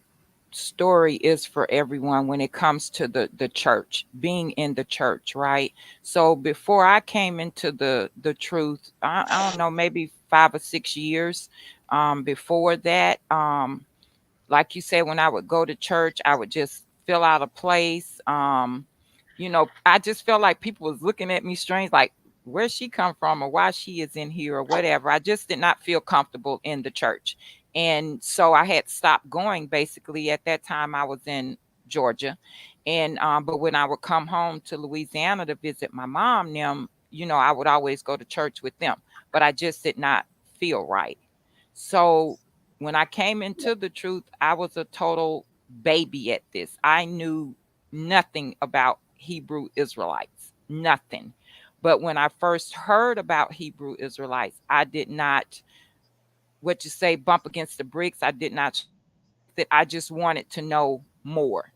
[SPEAKER 3] story is for everyone when it comes to the church, being in the church, right? So before I came into the truth, I don't know, maybe 5 or 6 years before that, like you said, when I would go to church, I would just feel out of place. I just felt like people was looking at me strange, like where she come from or why she is in here or whatever. I just did not feel comfortable in the church. And so I had stopped going basically. At that time I was in Georgia. And but when I would come home to Louisiana to visit my mom, them, I would always go to church with them, but I just did not feel right. So when I came into the truth, I was a total baby at this. I knew nothing about Hebrew Israelites, nothing. But when I first heard about Hebrew Israelites, I did not, what you say, bump against the bricks. I did not struggle with it. I just wanted to know more.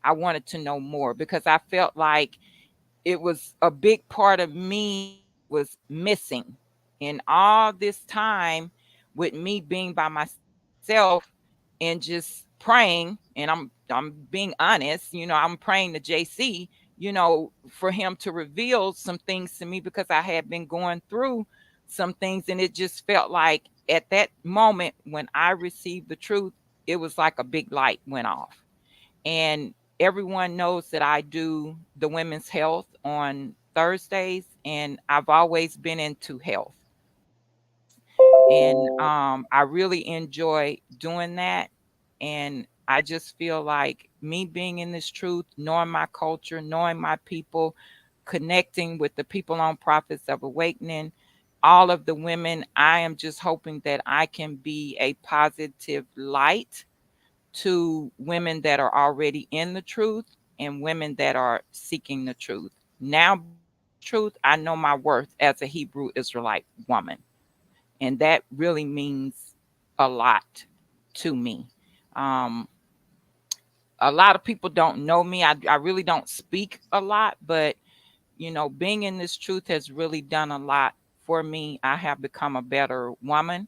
[SPEAKER 3] I wanted to know more because I felt like it was a big part of me that was missing in all this time, with me being by myself and just praying. And I'm being honest, I'm praying to JC, for him to reveal some things to me, because I had been going through some things, and it just felt like at that moment when I received the truth, it was like a big light went off. And everyone knows that I do the women's health on Thursdays, and I've always been into health, wellness, and I really enjoy doing that. And I just feel like me being in this truth, knowing my culture, knowing my people, connecting with the people on Prophets of Awakening, all of the women, I am just hoping that I can be a positive light to women that are already in the truth and women that are seeking the truth. Now, being in this truth, I know my worth as a Hebrew Israelite woman. And that really means a lot to me. Um, a lot of people don't know me. I really don't speak a lot, but being in this truth has really done a lot for me. I have become a better woman,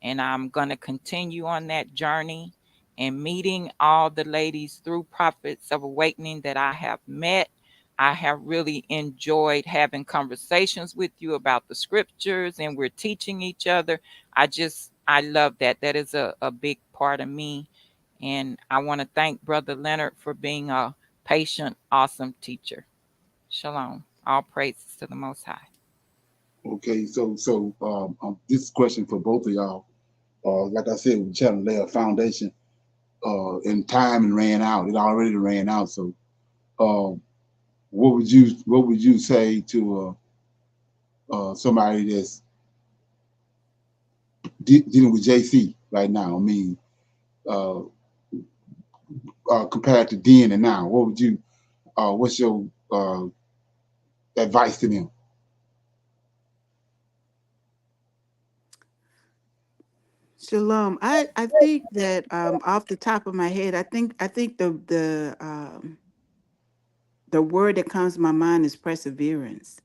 [SPEAKER 3] and I'm going to continue on that journey and meeting all the ladies through Prophets of Awakening that I have met. I have really enjoyed having conversations with you about the scriptures, and we're teaching each other. I love that. That is a big part of me. And I want to thank Brother Leonard for being a patient, awesome teacher. Shalom. All praises to the Most High.
[SPEAKER 1] Okay, this question for both of y'all. Like I said, we're trying to lay a foundation. And time and ran out. It already ran out. So, uh, what would you say to somebody that's dealing with JC right now? I mean, uh, compared to then and now, what's your advice to them?
[SPEAKER 2] Shalom. I think that off the top of my head, I think the word that comes to my mind is perseverance.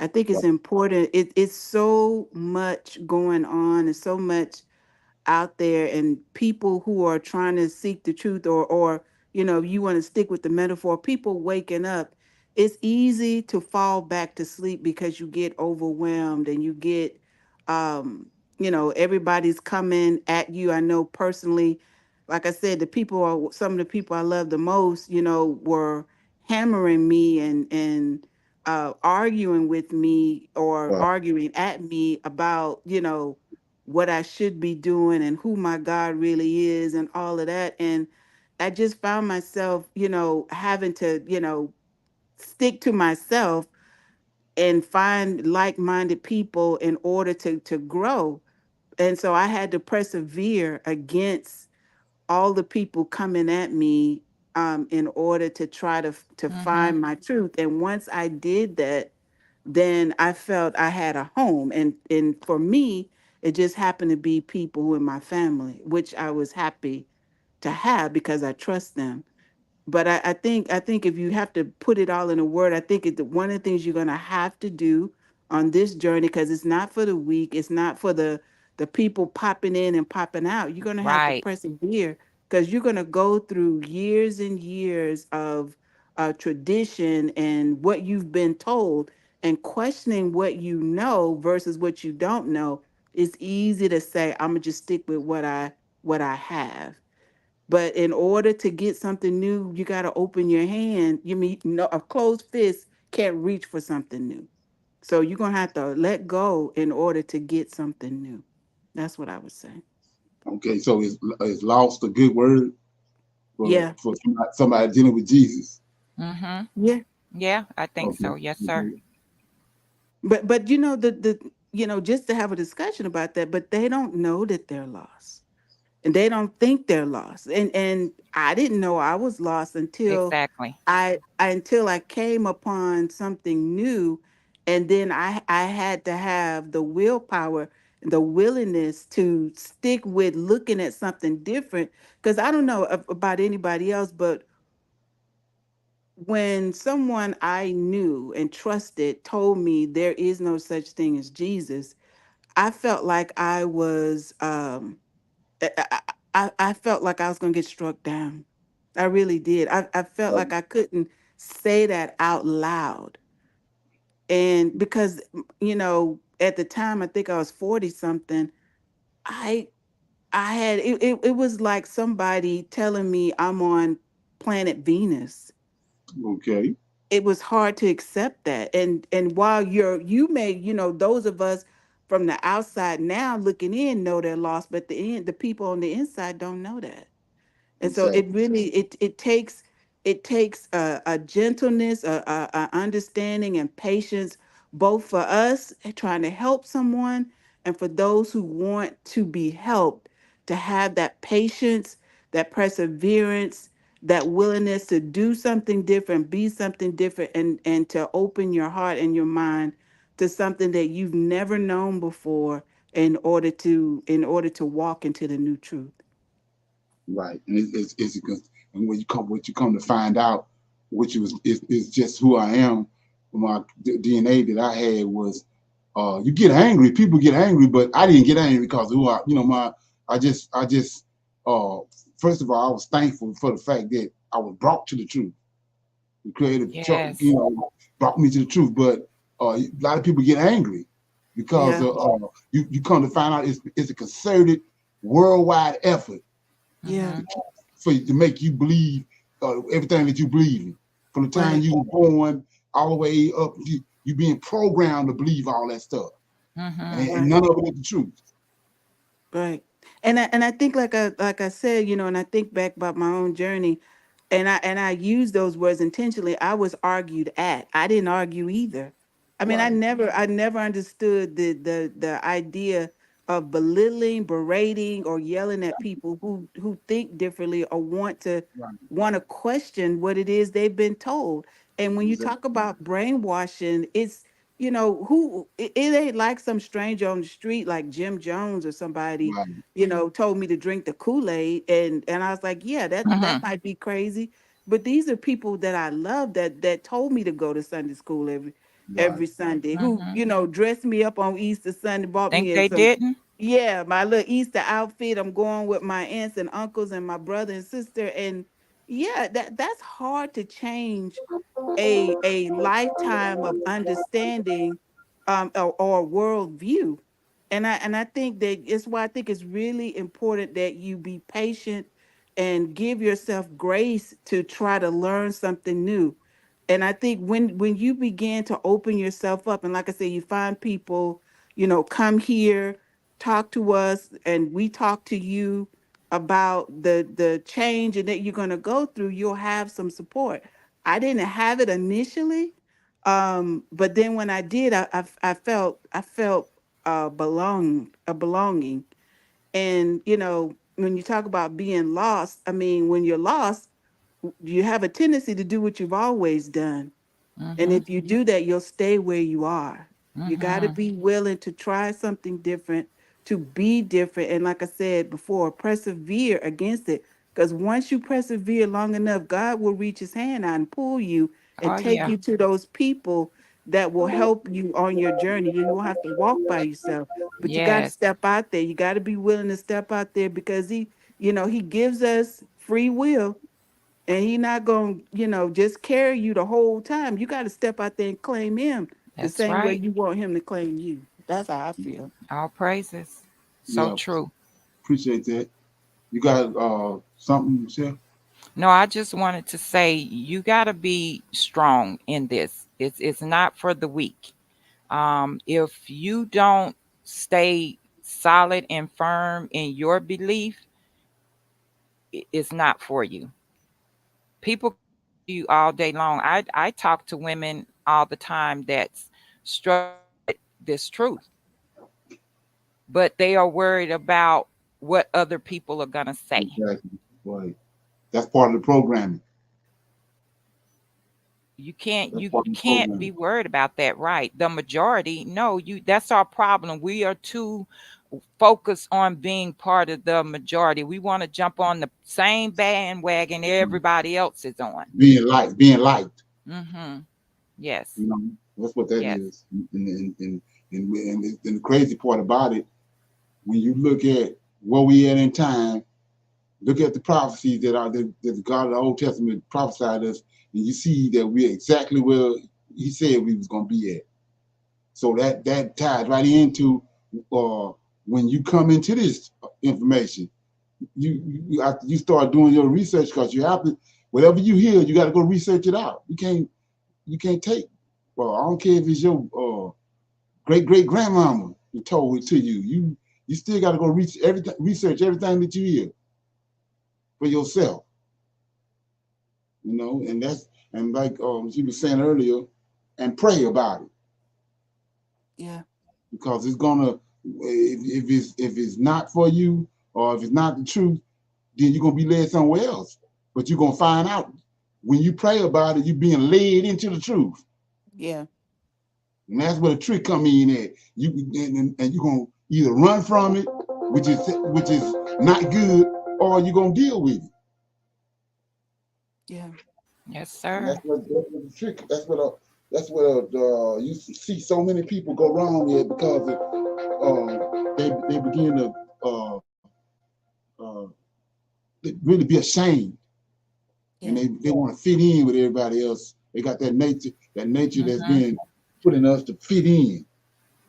[SPEAKER 2] I think it's important. It's so much going on and so much out there, and people who are trying to seek the truth, or you want to stick with the metaphor, people waking up. It's easy to fall back to sleep because you get overwhelmed and you get everybody's coming at you. I know personally, like I said, some of the people I love the most, were hammering me and arguing with me or
[SPEAKER 1] Right.
[SPEAKER 2] arguing at me about what I should be doing and who my God really is and all of that. And I just found myself, having to, stick to myself and find like-minded people in order to grow. And so I had to persevere against all the people coming at me in order to try to
[SPEAKER 3] Mm-hmm.
[SPEAKER 2] find my truth. And once I did that, then I felt I had a home. And for me, it just happened to be people who in my family, which I was happy to have because I trust them. But I think if you have to put it all in a word, I think one of the things you're gonna have to do on this journey, because it's not for the weak, it's not for the people popping in and popping out. You're gonna have to
[SPEAKER 3] Right.
[SPEAKER 2] persevere because you're gonna go through years and years of tradition and what you've been told, and questioning what you know versus what you don't know. It's easy to say, I'm gonna just stick with what I have. But in order to get something new, you got to open your hand. You mean no, a closed fist can't reach for something new. So you're gonna have to let go in order to get something new. That's what I would say.
[SPEAKER 1] Okay, so is lost a good word?
[SPEAKER 2] Yeah.
[SPEAKER 1] for somebody dealing with Jesus.
[SPEAKER 3] Mm-hmm.
[SPEAKER 2] Yeah.
[SPEAKER 3] Yeah, I think
[SPEAKER 1] Okay.
[SPEAKER 3] so. Yes, sir.
[SPEAKER 1] Okay.
[SPEAKER 2] But the just to have a discussion about that, but they don't know that they're lost. And they don't think they're lost. And I didn't know I was lost until
[SPEAKER 3] Exactly.
[SPEAKER 2] I came upon something new, and then I had to have the willpower, the willingness to stick with looking at something different, because I don't know about anybody else, but when someone I knew and trusted told me there is no such thing as Jesus, I felt like I was I felt like I was gonna get struck down. I really did. I felt like I couldn't say that out loud. And because at the time I think I was 40 something, I I had it was like somebody telling me I'm on planet Venus.
[SPEAKER 1] Okay.
[SPEAKER 2] It was hard to accept that. And while you may, those of us from the outside now looking in know they're lost, but the people on the inside don't know that. And so it
[SPEAKER 1] Exactly.
[SPEAKER 2] really it takes a gentleness, a understanding and patience, both for us trying to help someone and for those who want to be helped, to have that patience, that perseverance, that willingness to do something different, be something different, and to open your heart and your mind to something that you've never known before in order to walk into the new truth.
[SPEAKER 1] Right. And and when you come to find out, which is just who I am. My DNA that I had was, you get angry. People get angry, but I didn't get angry because of who I just, uh, first of all, I was thankful for the fact that I was brought to the truth. The creative,
[SPEAKER 3] Yes.
[SPEAKER 1] brought me to the truth. But a lot of people get angry because
[SPEAKER 2] Yeah.
[SPEAKER 1] you come to find out it's a concerted worldwide effort
[SPEAKER 2] Yeah.
[SPEAKER 3] Mm-hmm.
[SPEAKER 1] for you to make you believe everything that you believe in. From the time
[SPEAKER 2] Right.
[SPEAKER 1] you were born all the way up, you being programmed to believe all that stuff, and,
[SPEAKER 3] Mm-hmm.
[SPEAKER 1] and
[SPEAKER 2] Right.
[SPEAKER 1] none of it is the truth.
[SPEAKER 2] Right. And I think like I said, and I think back about my own journey, and I use those words intentionally. I was argued at. I didn't argue either. I mean, I
[SPEAKER 1] Right,
[SPEAKER 2] never I never understood the idea of belittling, berating, or yelling at people who think differently or
[SPEAKER 1] right,
[SPEAKER 2] want to question what it is they've been told. And when you talk
[SPEAKER 1] exactly,
[SPEAKER 2] about brainwashing, it's it ain't like some stranger on the street like Jim Jones or somebody,
[SPEAKER 1] right,
[SPEAKER 2] told me to drink the Kool-Aid, and I was like, yeah, that
[SPEAKER 3] Mm-hmm.
[SPEAKER 2] might be crazy, but these are people that I love that told me to go to Sunday school every
[SPEAKER 1] right,
[SPEAKER 2] Sunday, who
[SPEAKER 3] Mm-hmm.
[SPEAKER 2] dressed me up on Easter Sunday, bought
[SPEAKER 3] Think
[SPEAKER 2] me in
[SPEAKER 3] they
[SPEAKER 2] some,
[SPEAKER 3] didn't?
[SPEAKER 2] yeah, my little Easter outfit. I'm going with my aunts and uncles and my brother and sister, and yeah, that's hard to change a lifetime of understanding, or worldview. And I think that it's why I think it's really important that you be patient and give yourself grace to try to learn something new. And I think when you begin to open yourself up, and like I said, you find people, come here, talk to us, and we talk to you about the change and that you're going to go through, you'll have some support. I didn't have it initially, but then when I did, I felt a belonging. And when you talk about being lost, I mean, when you're lost, you have a tendency to do what you've always done. And
[SPEAKER 3] Mm-hmm.
[SPEAKER 2] if you do that, you'll stay where you are. You got to
[SPEAKER 3] Mm-hmm.
[SPEAKER 2] be willing to try something different, to be different. And like I said before, persevere against it. Because once you persevere long enough, God will reach his hand out and pull you and
[SPEAKER 3] Oh
[SPEAKER 2] take
[SPEAKER 3] yeah.
[SPEAKER 2] you to those people that will help you on your journey. You won't have to walk by yourself, but you got to
[SPEAKER 3] Yes.
[SPEAKER 2] step out there. You got to be willing to step out there because he gives us free will, and he not going to just carry you the whole time. You got to step out there and claim him the
[SPEAKER 3] That's
[SPEAKER 2] same way
[SPEAKER 3] right.
[SPEAKER 2] you want him to claim you. That's how I feel.
[SPEAKER 3] All praises. So
[SPEAKER 1] yeah.
[SPEAKER 3] true.
[SPEAKER 1] Appreciate that. You got something, Michelle?
[SPEAKER 3] No, I just wanted to say you got to be strong in this. It's not for the weak. If you don't stay solid and firm in your belief, it's not for you. People you all day long. I talk to women all the time that's struggling with this truth, but they are worried about what other people are gonna say.
[SPEAKER 1] Exactly. Right. That's part of the programming.
[SPEAKER 3] You can't
[SPEAKER 1] That's
[SPEAKER 3] you
[SPEAKER 1] part of the
[SPEAKER 3] can't
[SPEAKER 1] programming.
[SPEAKER 3] be worried about that, right? The majority, no, you that's our problem. We are too focused on being part of the majority. We want to jump on the same bandwagon everybody else is on.
[SPEAKER 1] Being liked.
[SPEAKER 3] Mhm. Yes.
[SPEAKER 1] You know, that's what that
[SPEAKER 3] Yes.
[SPEAKER 1] is. And the crazy part about it, when you look at where we at in time, look at the prophecies that God of the Old Testament prophesied us, and you see that we're exactly where He said we was gonna be at. So that ties right into uh, when you come into this information, you start doing your research because you have to. Whatever you hear, you got to go research it out. You can't take. Well, I don't care if it's your great grandmama who told it to you. You still got to go research everything that you hear for yourself. And like she was saying earlier, and pray about it
[SPEAKER 2] Yeah.
[SPEAKER 1] because it's gonna if it's not for you or if it's not the truth, then you're gonna be led somewhere else. But you're gonna find out when you pray about it, you're being led into the truth.
[SPEAKER 2] Yeah.
[SPEAKER 1] And that's where the trick come in at. And you're gonna either run from it, which is not good, or you're gonna deal with it.
[SPEAKER 2] Yeah.
[SPEAKER 3] Yes,
[SPEAKER 1] And
[SPEAKER 3] sir.
[SPEAKER 1] that's what the trick. That's what you see so many people go wrong here because they begin to uh, really be ashamed, and
[SPEAKER 2] Yeah.
[SPEAKER 1] they want to fit in with everybody else. They got that nature that's
[SPEAKER 3] Mhm.
[SPEAKER 1] been put in us to fit in,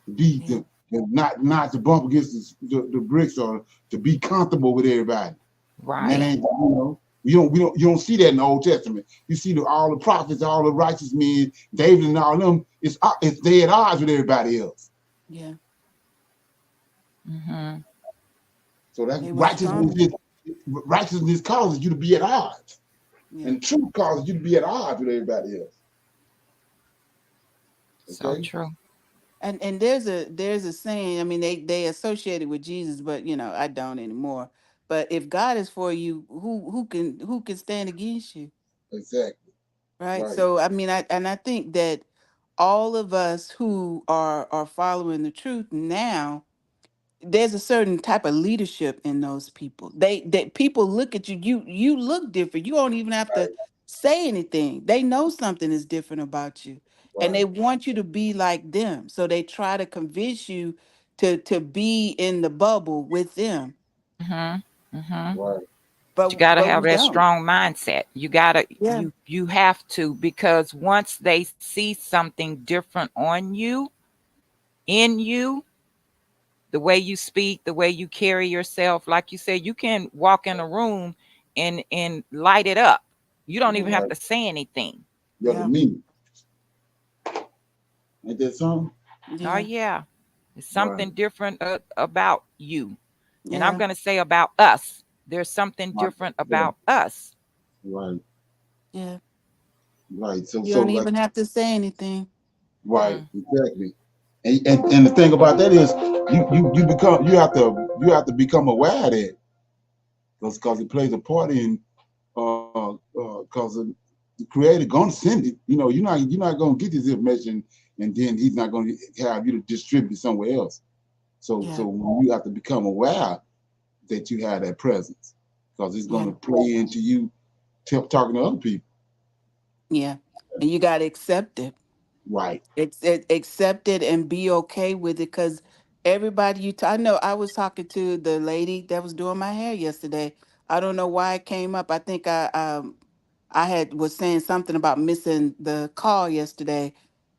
[SPEAKER 1] to be
[SPEAKER 2] Yeah.
[SPEAKER 1] not to bump against the bricks or to be comfortable with everybody. And that
[SPEAKER 3] Right.
[SPEAKER 1] ain't you don't see that in the Old Testament. You see all the prophets, all the righteous men, David and all them. It's they at odds with everybody else.
[SPEAKER 2] Yeah.
[SPEAKER 3] Mhm.
[SPEAKER 1] So that
[SPEAKER 2] They were
[SPEAKER 1] righteousness
[SPEAKER 2] strong.
[SPEAKER 1] is righteousness causes you to be at odds,
[SPEAKER 2] Yeah.
[SPEAKER 1] and truth causes you to be at odds with everybody else.
[SPEAKER 3] So
[SPEAKER 1] Okay,
[SPEAKER 3] true.
[SPEAKER 2] And there's a saying, I mean, they associate it with Jesus, but I don't anymore. But if God is for you, who can stand against you?
[SPEAKER 1] exactly,
[SPEAKER 2] Right.
[SPEAKER 1] right,
[SPEAKER 2] So I mean, I think that all of us who are following the truth now, there's a certain type of leadership in those people. That people look at you, you look different. You don't even have to
[SPEAKER 1] right,
[SPEAKER 2] say anything. They know something is different about you. And they
[SPEAKER 1] right,
[SPEAKER 2] want you to be like them. So they try to convince you to be in the bubble with them.
[SPEAKER 3] Mhm. Mhm.
[SPEAKER 1] right,
[SPEAKER 3] You
[SPEAKER 2] But
[SPEAKER 3] got to
[SPEAKER 2] but
[SPEAKER 3] have
[SPEAKER 2] we
[SPEAKER 3] that
[SPEAKER 2] don't.
[SPEAKER 3] strong mindset. You got to
[SPEAKER 2] Yeah.
[SPEAKER 3] you have to, because once they see something different on you, in you, the way you speak, the way you carry yourself, like you said, you can walk in a room and light it up. You don't even
[SPEAKER 2] Yeah.
[SPEAKER 3] have
[SPEAKER 1] right.
[SPEAKER 3] to say anything.
[SPEAKER 1] Your
[SPEAKER 2] Yeah.
[SPEAKER 1] demeanor, ain't that something?
[SPEAKER 3] Oh
[SPEAKER 2] Yeah.
[SPEAKER 3] yeah. There's
[SPEAKER 1] Right,
[SPEAKER 3] something different about you. And I'm
[SPEAKER 2] Yeah.
[SPEAKER 3] going to say about us. There's something
[SPEAKER 1] right,
[SPEAKER 3] different
[SPEAKER 1] yeah,
[SPEAKER 3] about us.
[SPEAKER 1] right,
[SPEAKER 2] Yeah.
[SPEAKER 1] right. So
[SPEAKER 2] You
[SPEAKER 1] so
[SPEAKER 2] don't
[SPEAKER 1] like
[SPEAKER 2] even have to say anything.
[SPEAKER 1] right,
[SPEAKER 3] Mm.
[SPEAKER 1] exactly. And the thing about that is you have to become aware of that because it plays a part in because the creator gonna send it. You're not gonna get this information and then he's not gonna have you to distribute it somewhere else. So
[SPEAKER 2] Yeah.
[SPEAKER 1] you have to become aware that you have that presence because it's
[SPEAKER 2] Yeah.
[SPEAKER 1] gonna play into you talking to other people.
[SPEAKER 2] Yeah. And you got to accept it.
[SPEAKER 1] Right,
[SPEAKER 2] Accept it and be okay with it, because everybody I know, I was talking to the lady that was doing my hair yesterday. I don't know why it came up. I think I had was saying something about missing the call yesterday,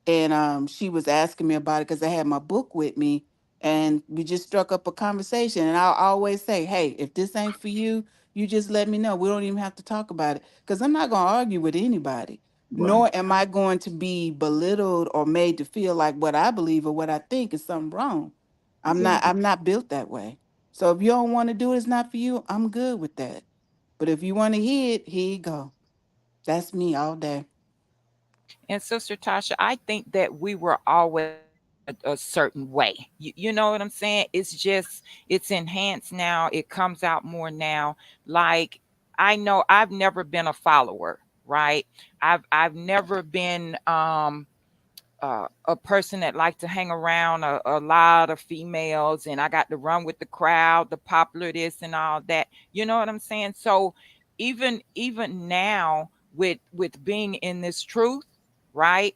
[SPEAKER 2] and she was asking me about it because I had my book with me, and we just struck up a conversation. And I always say, hey, if this ain't for you, you just let me know. We don't even have to talk about it, because I'm not going to argue with anybody,
[SPEAKER 1] right,
[SPEAKER 2] nor am I going to be belittled or made to feel like what I believe or what I think is something wrong. I'm not
[SPEAKER 1] exactly,
[SPEAKER 2] I'm not built that way. So if you don't want to do it, it's not for you, I'm good with that. But if you want to hear it, here you go. That's me all day.
[SPEAKER 3] And Sister Tasha, I think that we were always a certain way. You know what I'm saying? It's just it's enhanced now. It comes out more now. Like I know I've never been a follower, right? I've never been a person that liked to hang around a lot of females and I got to run with the crowd, the popular this and all that. You know what I'm saying? So even now with being in this truth, right?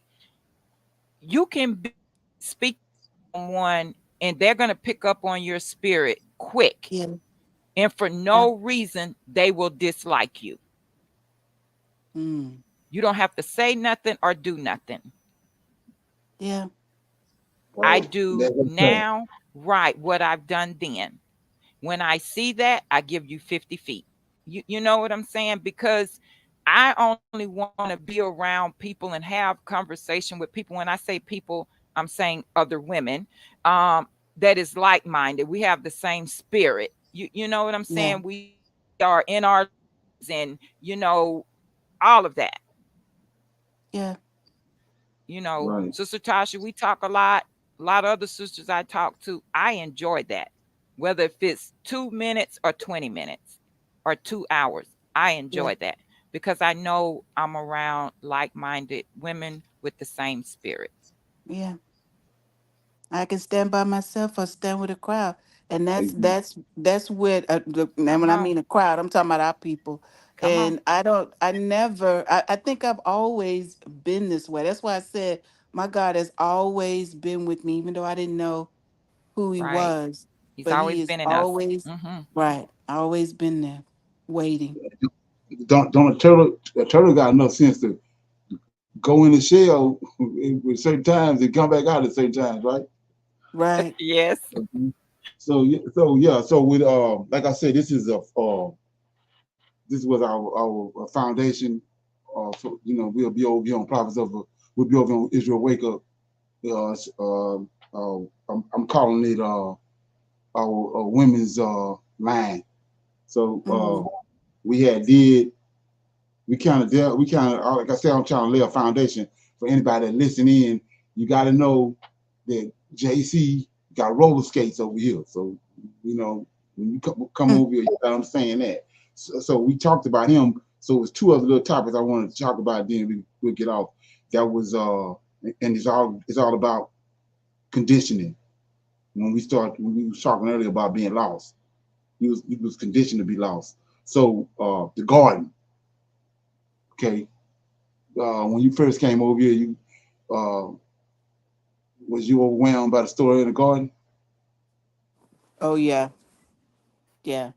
[SPEAKER 3] You can be speak to someone and they're going to pick up on your spirit quick.
[SPEAKER 2] Yeah.
[SPEAKER 3] And for
[SPEAKER 2] Yeah.
[SPEAKER 3] no reason, they will dislike you.
[SPEAKER 2] Mm.
[SPEAKER 3] You don't have to say nothing or do nothing.
[SPEAKER 2] Yeah.
[SPEAKER 3] I
[SPEAKER 1] Right.
[SPEAKER 3] do
[SPEAKER 1] That's okay.
[SPEAKER 3] now, right, what I've done then. When I see that, I give you 50 feet. You know what I'm saying? Because I only want to be around people and have conversation with people. When I say people, I'm saying other women um, that is like minded. We have the same spirit. You know what I'm
[SPEAKER 2] Yeah.
[SPEAKER 3] saying? We are in our and all of that.
[SPEAKER 2] Yeah.
[SPEAKER 1] Right.
[SPEAKER 3] Sister Tasha, we talk a lot. A lot of other sisters I talk to, I enjoy that. Whether if it's 2 minutes or 20 minutes or 2 hours, I
[SPEAKER 2] Yeah.
[SPEAKER 3] enjoy that because I know I'm around like minded women with the same spirit.
[SPEAKER 2] Yeah. I can stand by myself or stand with a crowd, and that's
[SPEAKER 1] Exactly.
[SPEAKER 2] that's that's what. And
[SPEAKER 3] Come
[SPEAKER 2] when I
[SPEAKER 3] on,
[SPEAKER 2] mean a crowd, I'm talking about our people.
[SPEAKER 3] come on.
[SPEAKER 2] And I don't. I never. I think I've always been this way. That's why I said my God has always been with me, even though I didn't know who He
[SPEAKER 3] Right.
[SPEAKER 2] was.
[SPEAKER 3] He's
[SPEAKER 2] But He
[SPEAKER 3] always
[SPEAKER 2] is
[SPEAKER 3] been in us.
[SPEAKER 2] always
[SPEAKER 3] Hmm.
[SPEAKER 2] right. Always been there, waiting.
[SPEAKER 1] Don't a turtle got enough sense to go in the shell with certain times and come back out at certain times, right?
[SPEAKER 2] Right.
[SPEAKER 3] Yes.
[SPEAKER 1] Mhm. So with like I said, this was our foundation. For, we'll be over here on prophets of we'll be over on Israel Wake Up. I'm calling it our women's line. So
[SPEAKER 2] Mm-hmm.
[SPEAKER 1] we had did we kind of like I said, I'm trying to lay a foundation for anybody that listen in. You got to know that JC got roller skates over here. So when you come over here, you got to understand that. So we talked about him. So it was two other little topics I wanted to talk about. Then we'll get off. That was and it's all about conditioning. When we was talking earlier about being lost, he was conditioned to be lost. So the garden, okay. When you first came over here, you uh, was you overwhelmed by the story in the garden?
[SPEAKER 2] Oh yeah. Yeah.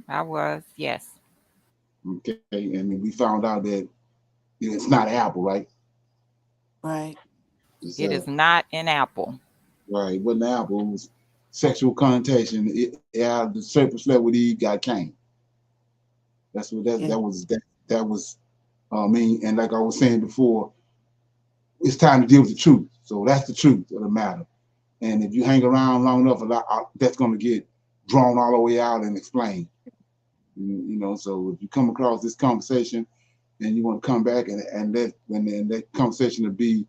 [SPEAKER 3] I was. Yes.
[SPEAKER 1] Okay, and we found out that it's not an apple, right?
[SPEAKER 2] Right.
[SPEAKER 1] It's
[SPEAKER 3] It is not an apple.
[SPEAKER 1] right. It wasn't an apple. It was sexual connotation. Yeah, the serpent slept with Eve, got Cain. That's what
[SPEAKER 2] Yeah.
[SPEAKER 1] that was. I mean, and like I was saying before, it's time to deal with the truth. So that's the truth of the matter. And if you hang around long enough, that's going to get drawn all the way out and explained. So if you come across this conversation and you want to come back and that conversation will be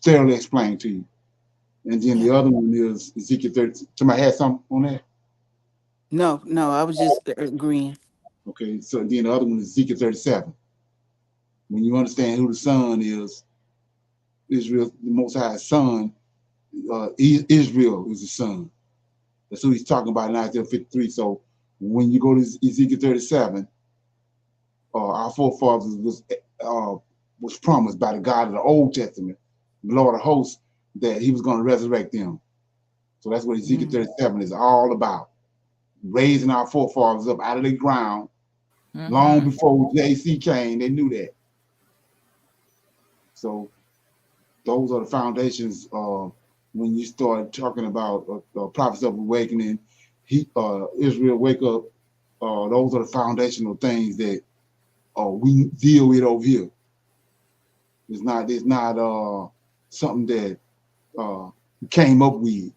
[SPEAKER 1] thoroughly explained to you. And then
[SPEAKER 2] Yeah.
[SPEAKER 1] the other one is Ezekiel 30. Somebody had something on that?
[SPEAKER 2] No. No. I was just agreeing.
[SPEAKER 1] Okay, so then the other one is Ezekiel 37. When you understand who the son is, Israel, the Most High's son, Israel is the son. That's who he's talking about in Isaiah 53. So when you go to Ezekiel 37, our forefathers was promised by the God of the Old Testament, the Lord of hosts, that he was going to resurrect them. So that's what Ezekiel
[SPEAKER 2] Mm.
[SPEAKER 1] 37 is all about. Raising our forefathers up out of the ground. Long
[SPEAKER 3] Hmm.
[SPEAKER 1] before JC came, they knew that. So those are the foundations when you start talking about prophets of awakening, Israel wake up. Those are the foundational things that we deal with over here. It's not something that we came up with.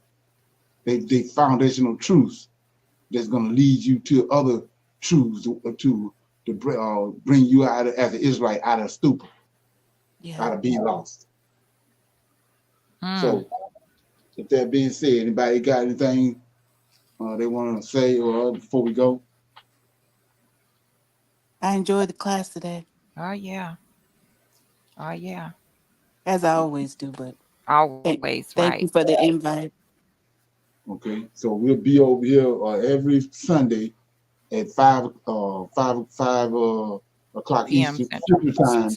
[SPEAKER 1] They foundational truths that's going to lead you to other truths to to bring you out of, as an Israelite out of stupor,
[SPEAKER 2] Yeah.
[SPEAKER 1] out of being lost.
[SPEAKER 3] Mm.
[SPEAKER 1] So, with that being said, anybody got anything they want to say or before we go?
[SPEAKER 2] I enjoyed the class today,
[SPEAKER 3] Oh yeah. Oh yeah.
[SPEAKER 2] as I always do. But
[SPEAKER 3] Always
[SPEAKER 2] thank
[SPEAKER 3] right.
[SPEAKER 2] you for the invite.
[SPEAKER 1] Okay, so we'll be over here every Sunday at 5 o'clock
[SPEAKER 3] PM
[SPEAKER 1] Eastern
[SPEAKER 3] Central.
[SPEAKER 1] time.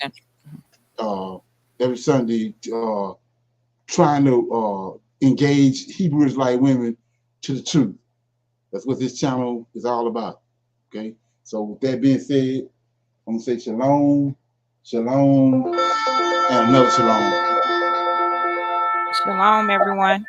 [SPEAKER 3] Central.
[SPEAKER 1] Every Sunday, trying to engage Hebrew Israelite women to the truth. That's what this channel is all about. Okay, so with that being said, I'm gonna say shalom, shalom, and another shalom.
[SPEAKER 3] Shalom, everyone.